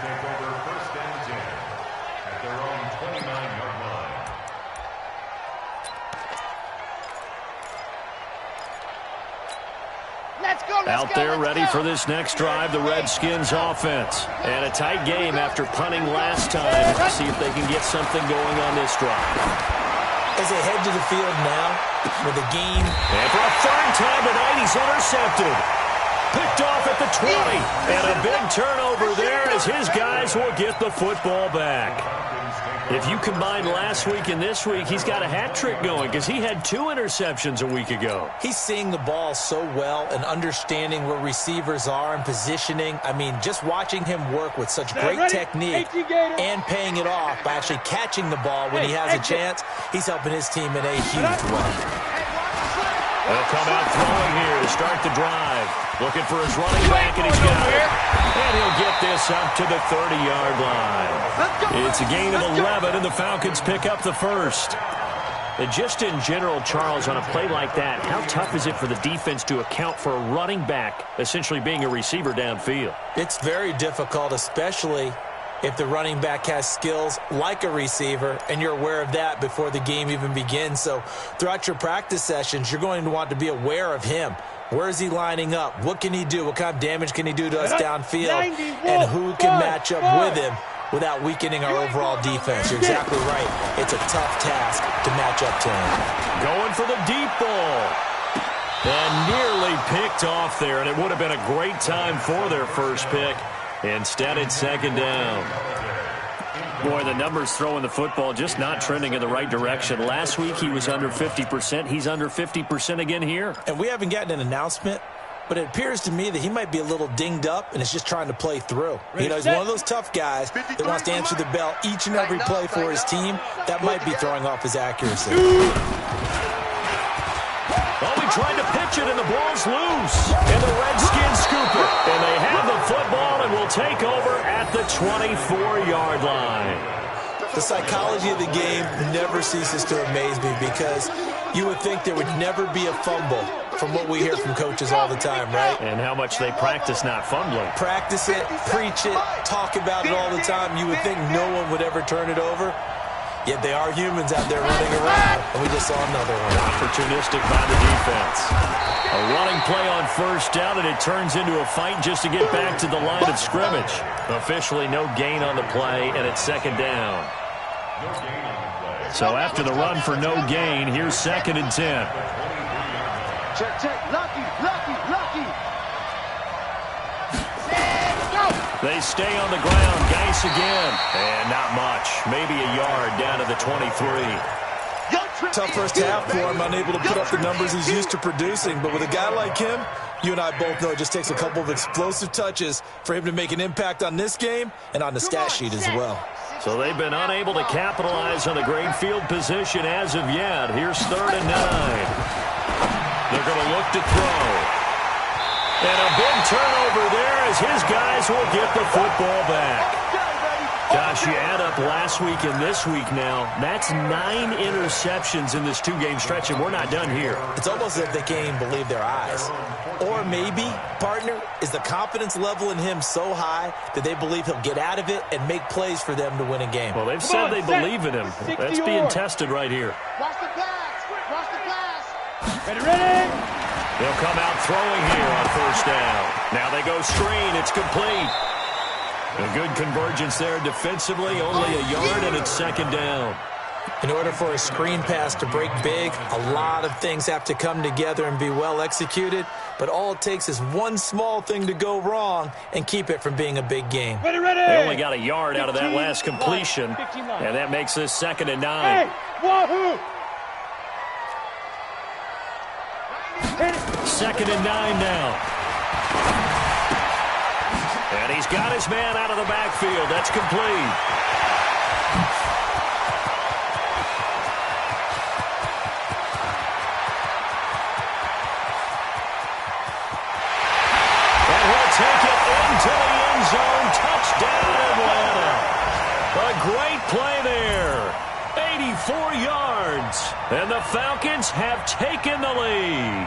Out there ready for this next drive, the Redskins offense. And a tight game after punting last time. See if they can get something going on this drive. As they head to the field now with a gain. And for a third time tonight, he's intercepted. Picked off at the 20. And a big turnover there as his guys will get the football back. If you combine last week and this week, he's got a hat trick going because he had 2 interceptions a week ago. He's seeing the ball so well and understanding where receivers are and positioning. I mean, just watching him work with such great technique and paying it off by actually catching the ball when he has a chance, he's helping his team in a huge way. He'll come out throwing here to start the drive. Looking for his running back, and he's got it. And he'll get this up to the 30-yard line. It's a gain of 11, and the Falcons pick up the first. And just in general, Charles, on a play like that, how tough is it for the defense to account for a running back essentially being a receiver downfield? It's very difficult, especially if the running back has skills like a receiver, and you're aware of that before the game even begins. So throughout your practice sessions, you're going to want to be aware of him. Where is he lining up? What can he do? What kind of damage can he do to us downfield? And who can match up with him without weakening our overall defense? You're exactly right. It's a tough task to match up to him. Going for the deep ball. And nearly picked off there, and it would have been a great time for their first pick. Instead, it's second down. Boy, the numbers throwing the football just not trending in the right direction. Last week, he was under 50%. He's under 50% again here. And we haven't gotten an announcement, but it appears to me that he might be a little dinged up and is just trying to play through. You know, he's one of those tough guys that wants to answer the bell each and every play for his team. That might be throwing off his accuracy. Well, he tried to pitch it, and the ball's loose. And the Redskins scoop it. And they have the football and will take over at the 24-yard line. The psychology of the game never ceases to amaze me because you would think there would never be a fumble from what we hear from coaches all the time, right? And how much they practice not fumbling. Practice it, preach it, talk about it all the time. You would think no one would ever turn it over. Yet they are humans out there running around, and we just saw another one. Opportunistic by the defense. A running play on first down, and it turns into a fight just to get back to the line of scrimmage. Officially no gain on the play, and it's second down. So after the run for no gain, here's 2nd and 10. Check, check. Lucky, lucky, lucky. They stay on the ground. Geis again. And not much. Maybe a yard down to the 23. Tough first half for him, unable to put up the numbers he's used to producing. But with a guy like him, you and I both know it just takes a couple of explosive touches for him to make an impact on this game and on the stat sheet as well. So they've been unable to capitalize on the great field position as of yet. Here's 3rd and 9. They're going to look to throw. And a big turnover there as his guys will get the football back. Josh, you add up last week and this week now. That's 9 interceptions in this 2-game stretch, and we're not done here. It's almost as if they can't even believe their eyes. Or maybe, partner, is the confidence level in him so high that they believe he'll get out of it and make plays for them to win a game. Well, they've said they believe in him. That's being tested right here. Watch the pass. Watch the pass. Ready, ready. They'll come out throwing here on first down. Now they go screen. It's complete. A good convergence there defensively. Only a yard, and it's second down. In order for a screen pass to break big, a lot of things have to come together and be well executed. But all it takes is one small thing to go wrong and keep it from being a big game. Ready, ready. They only got a yard out of that last completion. And that makes this 2nd and 9. Hey, wahoo! 2nd and 9 now. And he's got his man out of the backfield. That's complete. 4 yards. And the Falcons have taken the lead.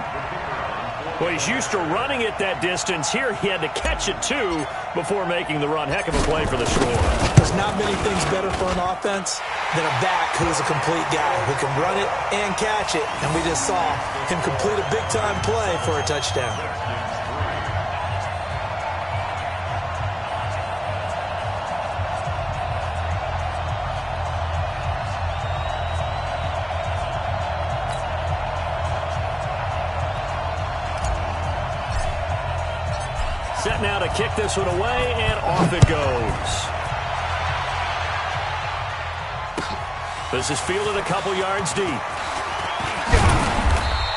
Well, he's used to running it that distance. Here he had to catch it, too, before making the run. Heck of a play for the score. There's not many things better for an offense than a back who is a complete guy who can run it and catch it. And we just saw him complete a big-time play for a touchdown. Set now to kick this one away, and off it goes. This is fielded a couple yards deep.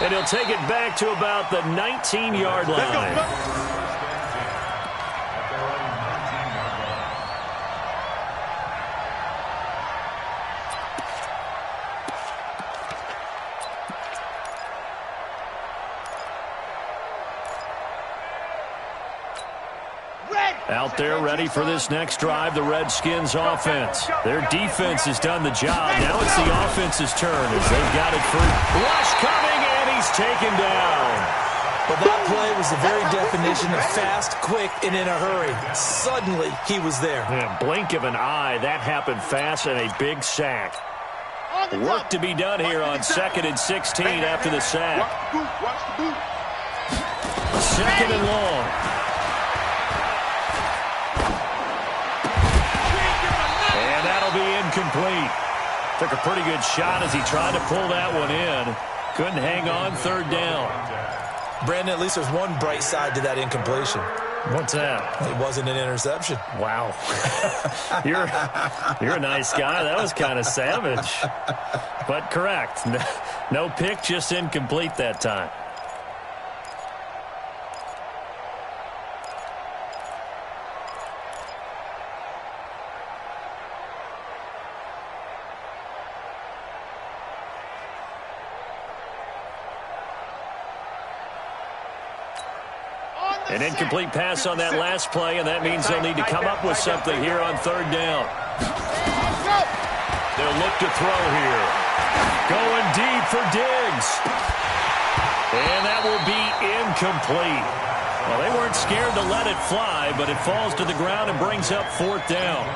And he'll take it back to about the 19-yard line. Out there ready for this next drive, the Redskins offense. Their defense has done the job. Now it's the offense's turn as they've got it free. Rush coming, and he's taken down. Well, that play was the very definition of fast, quick, and in a hurry. Suddenly, he was there. Yeah, blink of an eye, that happened fast, and a big sack. Work to be done here on 2nd and 16 after the sack. Watch the boot. 2nd and long. Be incomplete. Took a pretty good shot as he tried to pull that one in. Couldn't hang on 3rd down. Brandon, at least there's one bright side to that incompletion. What's that? It wasn't an interception. Wow. You're a nice guy. That was kind of savage. But correct. No pick, just incomplete that time. An incomplete pass on that last play, and that means they'll need to come up with something here on 3rd down. They'll look to throw here. Going deep for Diggs. And that will be incomplete. Well, they weren't scared to let it fly, but it falls to the ground and brings up 4th down.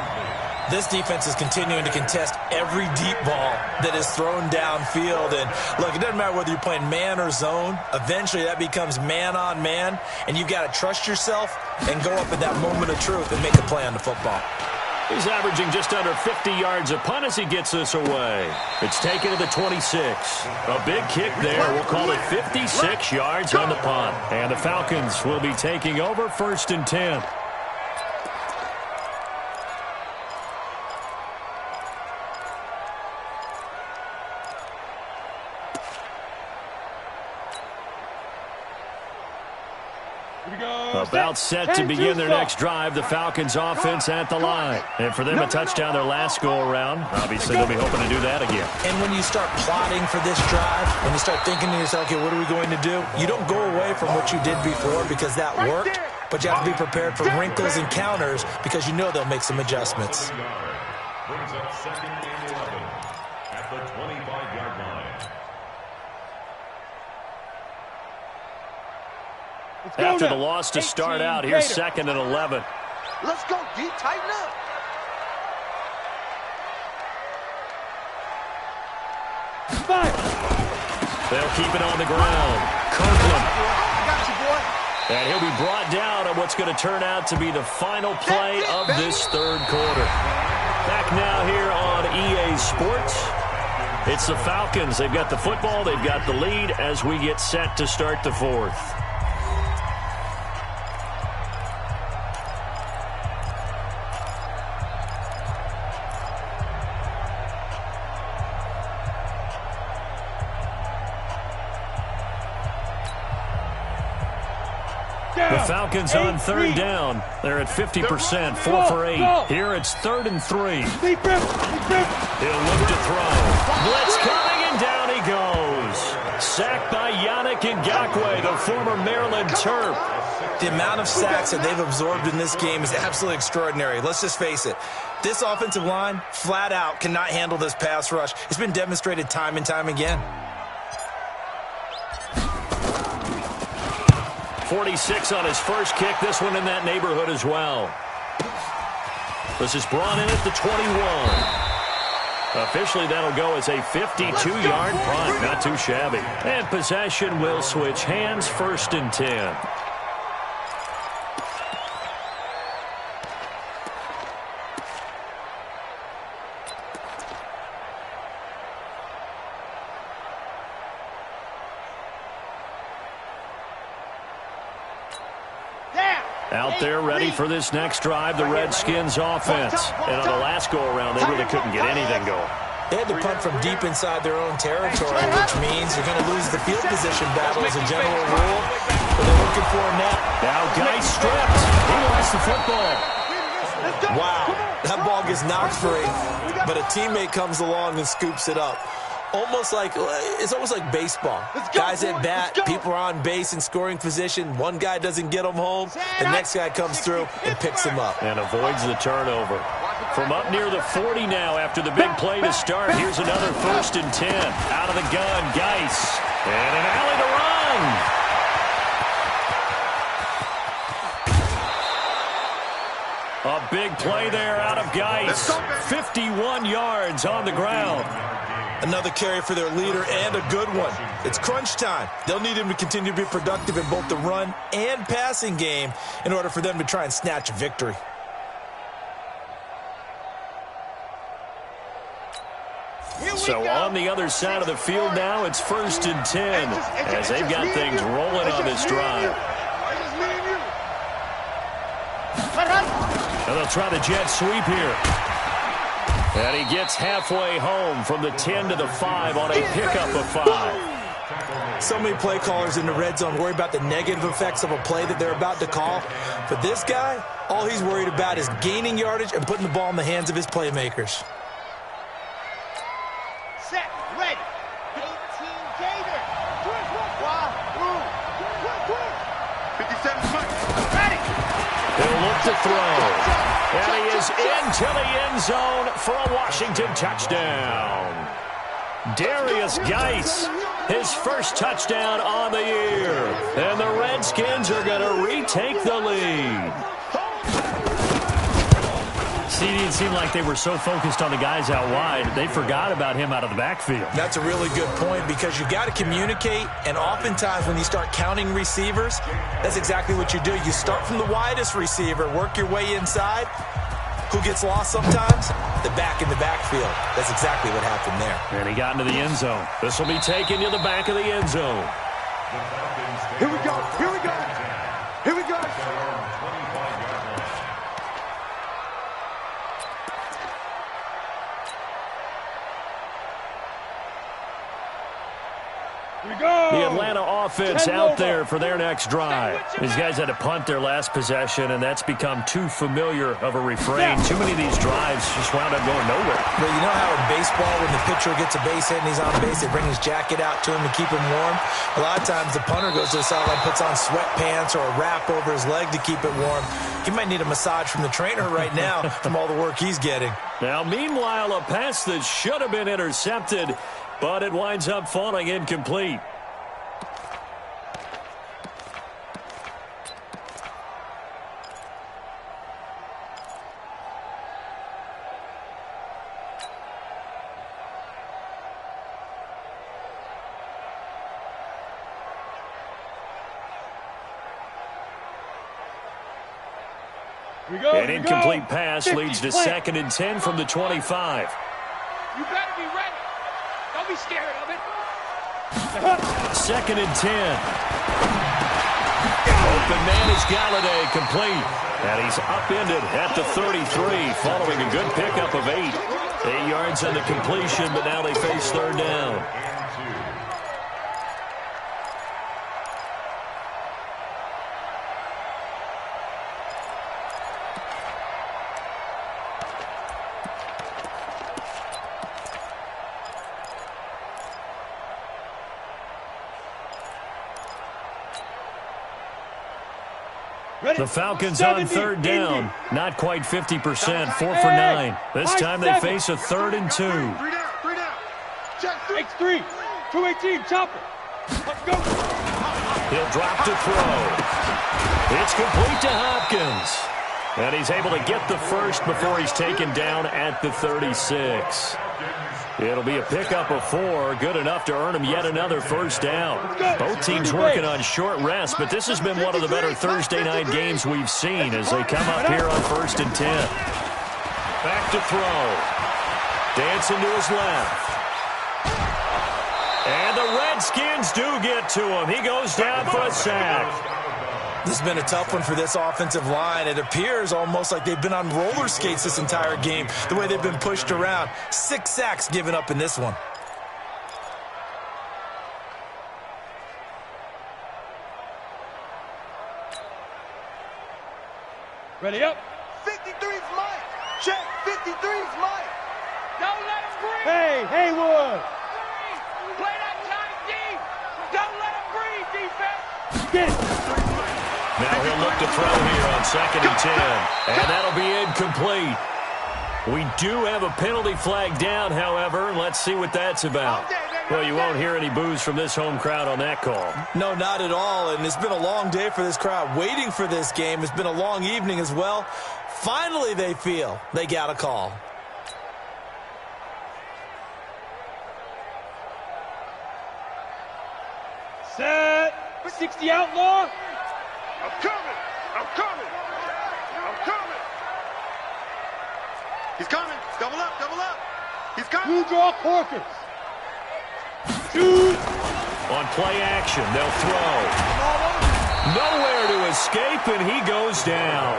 This defense is continuing to contest every deep ball that is thrown downfield. And, look, it doesn't matter whether you're playing man or zone. Eventually, that becomes man-on-man, and you've got to trust yourself and go up at that moment of truth and make a play on the football. He's averaging just under 50 yards a punt as he gets this away. It's taken to the 26. A big kick there. We'll call it 56 yards on the punt. And the Falcons will be taking over 1st and 10. About set to begin their next drive, the Falcons offense at the line. And for them, a touchdown their last go-around. Obviously, they'll be hoping to do that again. And when you start plotting for this drive, when you start thinking to yourself, okay, what are we going to do? You don't go away from what you did before because that worked, but you have to be prepared for wrinkles and counters because you know they'll make some adjustments. Brings up 2nd and 11 at the 25-yard line. After the loss to start out, here's 2nd and 11. Let's go, D. Tighten up. They'll keep it on the ground. Kirkland. I got you, boy. And he'll be brought down on what's going to turn out to be the final play of this 3rd quarter. Back now here on EA Sports. It's the Falcons. They've got the football. They've got the lead as we get set to start the 4th. The Falcons on 3rd down. They're at 50%, 4 for 8. Here it's 3rd and 3. He'll look to throw. Blitz coming, and down he goes. Sacked by Yannick Ngakoue, the former Maryland Terp. The amount of sacks that they've absorbed in this game is absolutely extraordinary. Let's just face it. This offensive line, flat out, cannot handle this pass rush. It's been demonstrated time and time again. 46 on his first kick. This one in that neighborhood as well. This is brought in at the 21. Officially, that'll go as a 52-yard punt. Not too shabby. And possession will switch hands, 1st and 10. Out there ready for this next drive, the Redskins offense. And on the last go-around, they really couldn't get anything going. They had to punt from deep inside their own territory, which means you're going to lose the field position battle as a general rule. But they're looking for him now. Now Geis stripped. He lost the football. Wow, that ball gets knocked free, but a teammate comes along and scoops it up. It's almost like baseball. Guys at bat, people are on base in scoring position. One guy doesn't get them home. The next guy comes through and picks him up. And avoids the turnover. From up near the 40 now after the big play to start. Here's another 1st and 10. Out of the gun, Geis. And an alley to run. A big play there out of Geis. 51 yards on the ground. Another carry for their leader, and a good one. It's crunch time. They'll need him to continue to be productive in both the run and passing game in order for them to try and snatch a victory. So on the other side of the field now, it's 1st and 10 as they've got things rolling on this drive. And they'll try the jet sweep here. And he gets halfway home from the 10 to the 5 on a pickup of 5. So many play callers in the red zone worry about the negative effects of a play that they're about to call. But this guy, all he's worried about is gaining yardage and putting the ball in the hands of his playmakers. Set, ready. 18 Gator. 57 Mike. Ready. He'll look to throw. And he is into the end zone for a Washington touchdown. Darius Geis, his first touchdown on the year. And the Redskins are going to retake the lead. See, it didn't seem like they were so focused on the guys out wide, they forgot about him out of the backfield. That's a really good point because you got to communicate, and oftentimes when you start counting receivers, that's exactly what you do. You start from the widest receiver, work your way inside. Who gets lost sometimes? The back in the backfield. That's exactly what happened there. And he got into the end zone. This will be taken to the back of the end zone. Here we go. Here we go. Here we go. The Atlanta offense out there for their next drive. These guys had to punt their last possession, and that's become too familiar of a refrain. Too many of these drives just wound up going nowhere. But you know how in baseball, when the pitcher gets a base hit and he's on base, they bring his jacket out to him to keep him warm? A lot of times the punter goes to the sideline, puts on sweatpants or a wrap over his leg to keep it warm. He might need a massage from the trainer right now from all the work he's getting. Now, meanwhile, a pass that should have been intercepted, but it winds up falling incomplete. An incomplete pass leads to 2nd and 10 from the 25. You better be ready. Don't be scared of it. 2nd and 10. Open man is Galladay, complete. And he's upended at the 33 following a good pickup of 8. 8 yards on the completion, but now they face 3rd down. The Falcons on third down. Not quite 50%, 4 for 9. This time they face a 3rd and 2. 3 down, 3 down. Check 3. X3, 218, chopper. Let's go. He'll drop to throw. It's complete to Hopkins. And he's able to get the first before he's taken down at the 36. It'll be a pickup of 4, good enough to earn him yet another first down. Both teams working on short rest, but this has been one of the better Thursday night games we've seen as they come up here on 1st and 10. Back to throw. Dancing to his left. And the Redskins do get to him. He goes down for a sack. This has been a tough one for this offensive line. It appears almost like they've been on roller skates this entire game, the way they've been pushed around. 6 sacks given up in this one. Ready up. 53's Mike. Check. 53's Mike. Don't let him breathe. Hey, Haywood. Play that tight deep. Don't let him breathe, defense. Get it. Now he'll look to throw here on 2nd and 10. And that'll be incomplete. We do have a penalty flag down, however. Let's see what that's about. Well, you won't hear any boos from this home crowd on that call. No, not at all. And it's been a long day for this crowd waiting for this game. It's been a long evening as well. Finally, they feel they got a call. Set. 60 outlaw. I'm coming. I'm coming. I'm coming. He's coming. Double up. Double up. He's coming. 2 draw Corkins. Shoot. On play action, they'll throw. Nowhere to escape, and he goes down.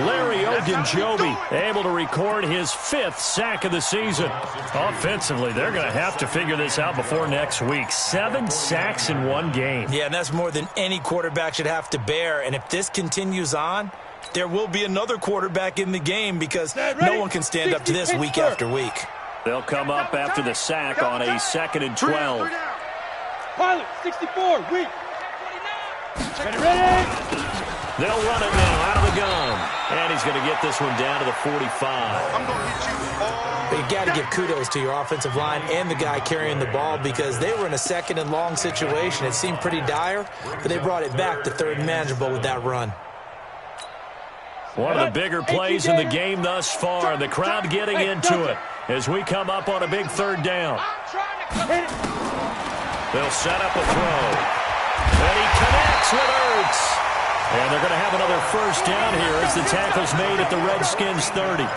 Larry Ogunjobi able to record his 5th sack of the season. Offensively, they're going to have to figure this out before next week. 7 sacks in one game. Yeah, and that's more than any quarterback should have to bear. And if this continues on, there will be another quarterback in the game because no one can stand up to this week after week. They'll come up after the sack on a 2nd and 12. Pilot, 64, weak. Ready. They'll run it now out of the gun. And he's going to get this one down to the 45. I'm going to hit you all. You've got to give kudos to your offensive line and the guy carrying the ball because they were in a 2nd and long situation. It seemed pretty dire, but they brought it back to 3rd and manageable with that run. One of the bigger plays in the game thus far. The crowd getting into it as we come up on a big 3rd down. They'll set up a throw. And he connects with Ertz. And they're going to have another first down here as the tackle's made at the Redskins 30.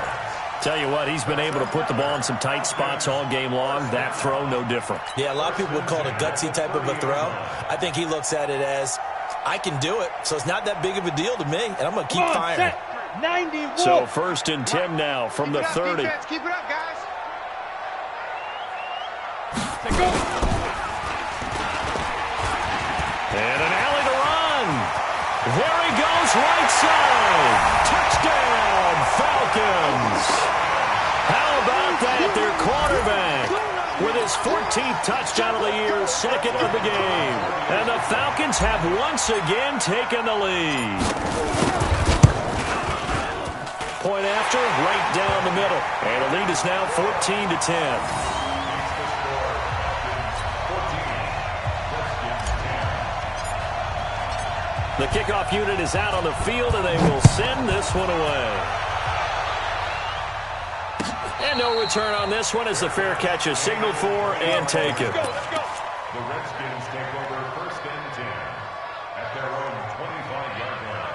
Tell you what, he's been able to put the ball in some tight spots all game long. That throw, no different. Yeah, a lot of people would call it a gutsy type of a throw. I think he looks at it as, I can do it, so it's not that big of a deal to me, and I'm going to keep firing. 91. So 1st and 10 now from the 30. Keep it up, guys. Go. And an alley to run. There he goes, right side. Touchdown, Falcons. How about that? Their quarterback with his 14th touchdown of the year, 2nd of the game. And the Falcons have once again taken the lead. Point after, right down the middle. And the lead is now 14-10. The kickoff unit is out on the field, and they will send this one away. And no return on this one as the fair catch is signaled for and taken. The Redskins take over 1st and 10 at their own 25-yard line.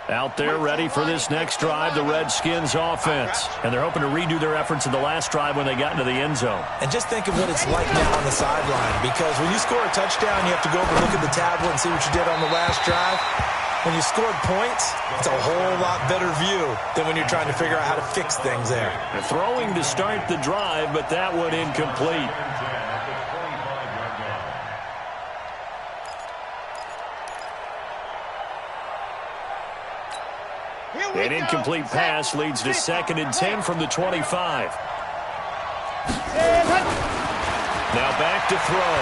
Out there ready for this next drive, the Redskins offense. And they're hoping to redo their efforts in the last drive when they got into the end zone. And just think of what it's like now on the sideline, because when you score a touchdown, you have to go over and look at the tablet and see what you did on the last drive. When you scored points, it's a whole lot better view than when you're trying to figure out how to fix things there. They're throwing to start the drive, but that one incomplete. An incomplete pass leads to 2nd and 10 from the 25. Now back to throw.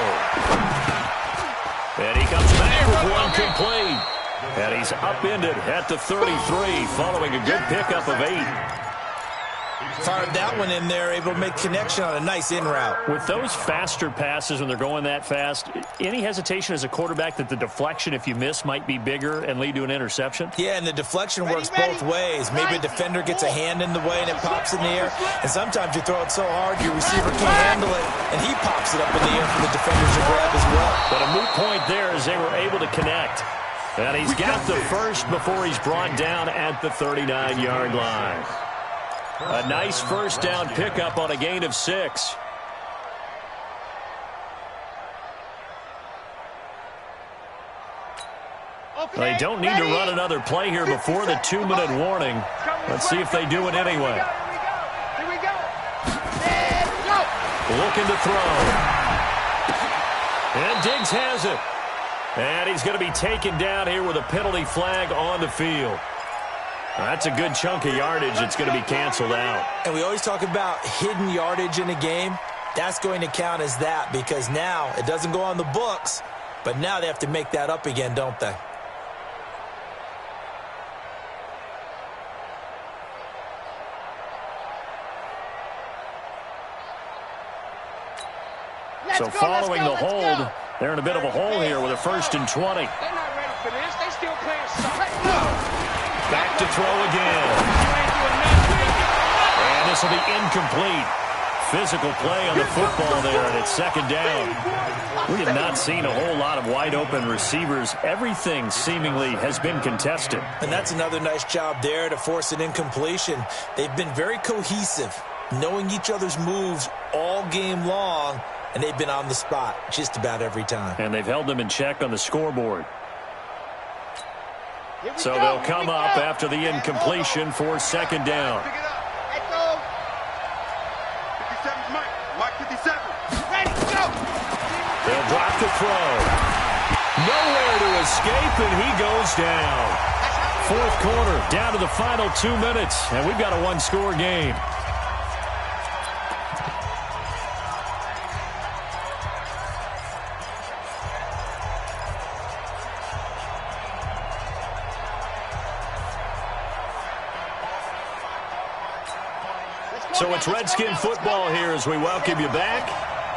And he comes back with one complete. And he's upended at the 33 following a good pickup of 8. Fired that one in there, able to make connection on a nice in route. With those faster passes when they're going that fast, any hesitation as a quarterback that the deflection, if you miss, might be bigger and lead to an interception? Yeah, and the deflection works both ways. Maybe a defender gets a hand in the way and it pops in the air. And sometimes you throw it so hard your receiver can't handle it, and he pops it up in the air for the defenders to grab as well. But a moot point there as they were able to connect. And he's got the first before he's brought down at the 39-yard line. A nice first down pickup on a gain of 6. They don't need to run another play here before the 2-minute warning. Let's see if they do it anyway. Here we go. Looking to throw. And Diggs has it. And he's going to be taken down here with a penalty flag on the field. That's a good chunk of yardage. It's going to be canceled out. And we always talk about hidden yardage in a game. That's going to count as that because now it doesn't go on the books, but now they have to make that up again, don't they? So following the hold, they're in a bit of a hole here with a 1st and 20. They're not ready for this. They still playing soft. Back to throw again. And this will be incomplete. Physical play on the football there, and it's 2nd down. We have not seen a whole lot of wide-open receivers. Everything seemingly has been contested. And that's another nice job there to force an incompletion. They've been very cohesive, knowing each other's moves all game long, and they've been on the spot just about every time. And they've held them in check on the scoreboard. So they'll come up after the incompletion for 2nd down. Pick it up. Let's go. 57's Mike. Mike 57. Ready, go. They'll drop the throw. Nowhere to escape, and he goes down. 4th quarter, down to the final 2 minutes, and we've got a 1-score game. So it's Redskin football here as we welcome you back.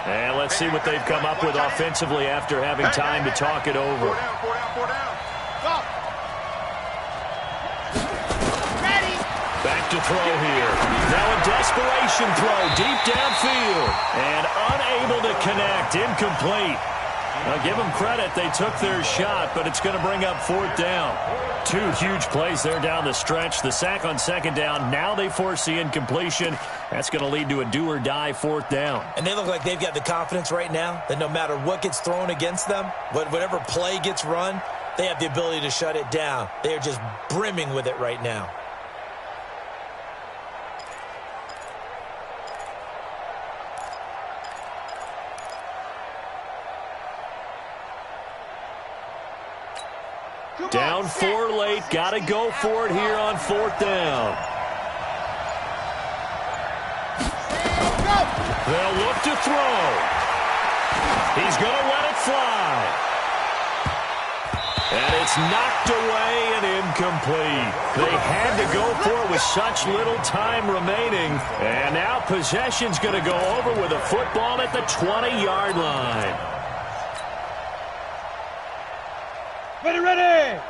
And let's see what they've come up with offensively after having time to talk it over. 4 down. Go. Ready. Back to throw here. Now a desperation throw deep downfield. And unable to connect. Incomplete. Now give them credit. They took their shot, but it's going to bring up 4th down. 2 huge plays there down the stretch. The sack on 2nd down. Now they force the incompletion. That's going to lead to a do-or-die 4th down. And they look like they've got the confidence right now that no matter what gets thrown against them, whatever play gets run, they have the ability to shut it down. They are just brimming with it right now. Down 4 late. Got to go for it here on 4th down. They'll look to throw. He's going to let it fly. And it's knocked away and incomplete. They had to go for it with such little time remaining. And now possession's going to go over with a football at the 20-yard line. Ready.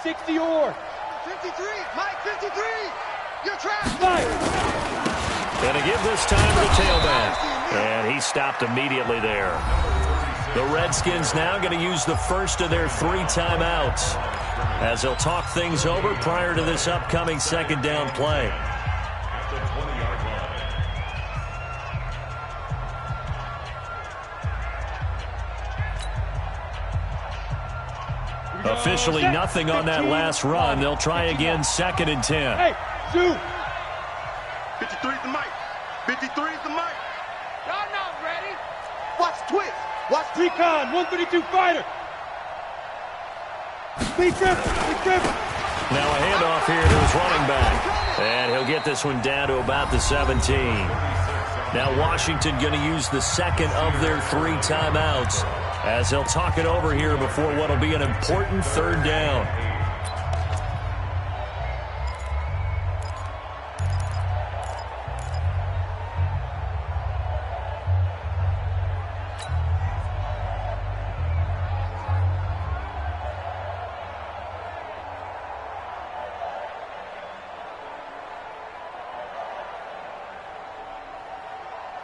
60 or 53. Mike 53. You're trapped. Going to give this time to the tailback. And he stopped immediately there. The Redskins now going to use the first of their 3 timeouts as they'll talk things over prior to this upcoming 2nd down play. At the 20-yard line. Officially nothing on that last run. They'll try again 2nd and 10. Hey, shoot. 53's the Mike. 53's the Mike. Y'all not ready. Watch twist. Watch Recon, 132 fighter. Speed triple. Now a handoff here to his running back. And he'll get this one down to about the 17. Now Washington going to use the second of their 3 timeouts as they'll talk it over here before what will be an important 3rd down.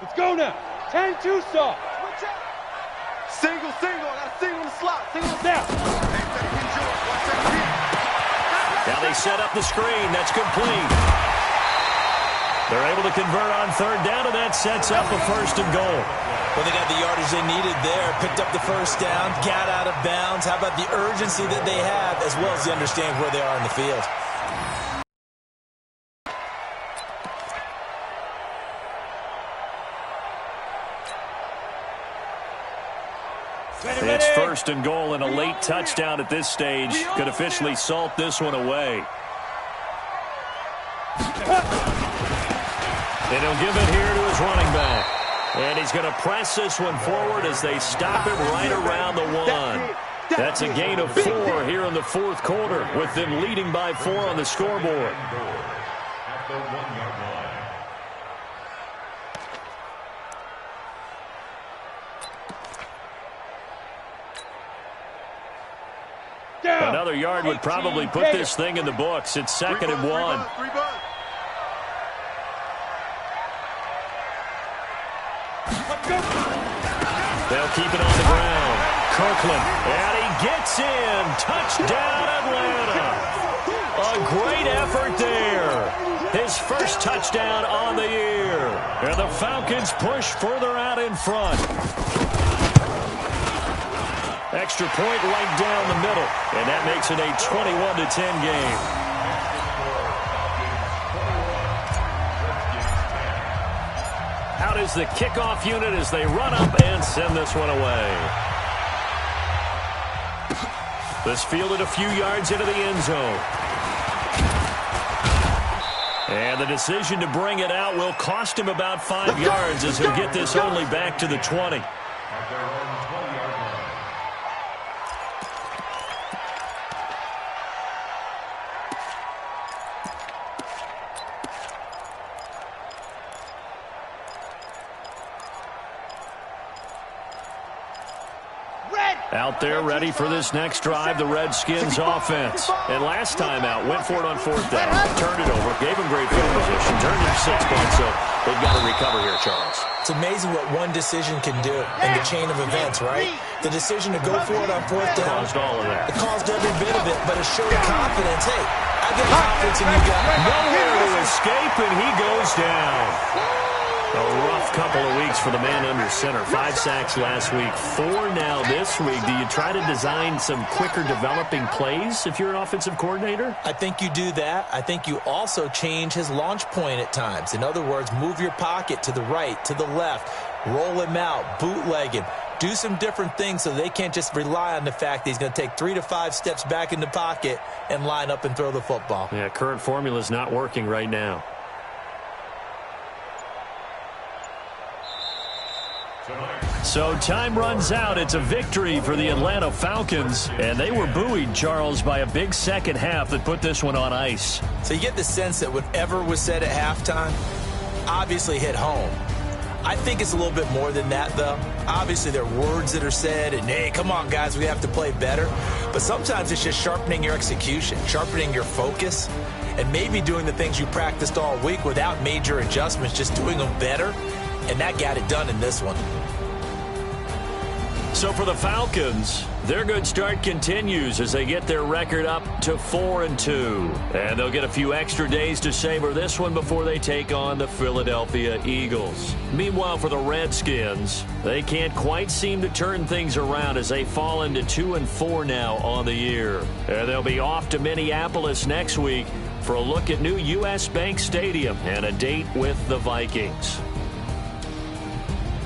Let's go now. 10-2 soft. Single, single. I got a single in the slot. Single Now. Now they set up the screen. That's complete. They're able to convert on 3rd down, and that sets up a 1st and goal. Well, they got the yardage they needed there. Picked up the 1st down. Got out of bounds. How about the urgency that they have, as well as the understanding where they are in the field? It's 1st and goal, and a late touchdown at this stage could officially salt this one away. And he'll give it here to his running back. And he's going to press this one forward as they stop him right around the 1. That's a gain of 4 here in the 4th quarter, with them leading by 4 on the scoreboard. At the 1-yard line. Another yard would probably put this thing in the books. It's 2nd and 1. They'll keep it on the ground. Kirkland, and he gets in. Touchdown, Atlanta. A great effort there. His 1st touchdown on the year. And the Falcons push further out in front. Extra point right down the middle, and that makes it a 21-10 game. Out is the kickoff unit as they run up and send this one away. This fielded a few yards into the end zone. And the decision to bring it out will cost him about 5 yards as he'll get this only back to the 20. At their own 20-yard line. Out there ready for this next drive, the Redskins offense. And last time out, went for it on 4th down, turned it over, gave them great field position, turned it 6 points, so they've got to recover here, Charles. It's amazing what one decision can do in the chain of events, right? The decision to go for it on 4th down. Caused all of that. It caused every bit of it, but it showed confidence. Hey, I get confidence in you guys. Nowhere to escape, and he goes down. A rough couple of weeks for the man under center. 5 sacks last week, 4 now this week. Do you try to design some quicker developing plays if you're an offensive coordinator? I think you do that. I think you also change his launch point at times. In other words, move your pocket to the right, to the left, roll him out, bootleg him. Do some different things so they can't just rely on the fact that he's going to take 3 to 5 steps back in the pocket and line up and throw the football. Yeah, current formula is not working right now. So time runs out. It's a victory for the Atlanta Falcons. And they were buoyed, Charles, by a big second half that put this one on ice. So you get the sense that whatever was said at halftime obviously hit home. I think it's a little bit more than that, though. Obviously, there are words that are said, and, hey, come on, guys, we have to play better. But sometimes it's just sharpening your execution, sharpening your focus, and maybe doing the things you practiced all week without major adjustments, just doing them better. And that got it done in this one. So for the Falcons, their good start continues as they get their record up to 4-2. And they'll get a few extra days to savor this one before they take on the Philadelphia Eagles. Meanwhile, for the Redskins, they can't quite seem to turn things around as they fall into 2-4 now on the year. And they'll be off to Minneapolis next week for a look at new U.S. Bank Stadium and a date with the Vikings.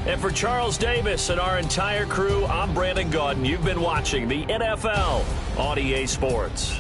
And for Charles Davis and our entire crew, I'm Brandon Gaudin. You've been watching the NFL on EA Sports.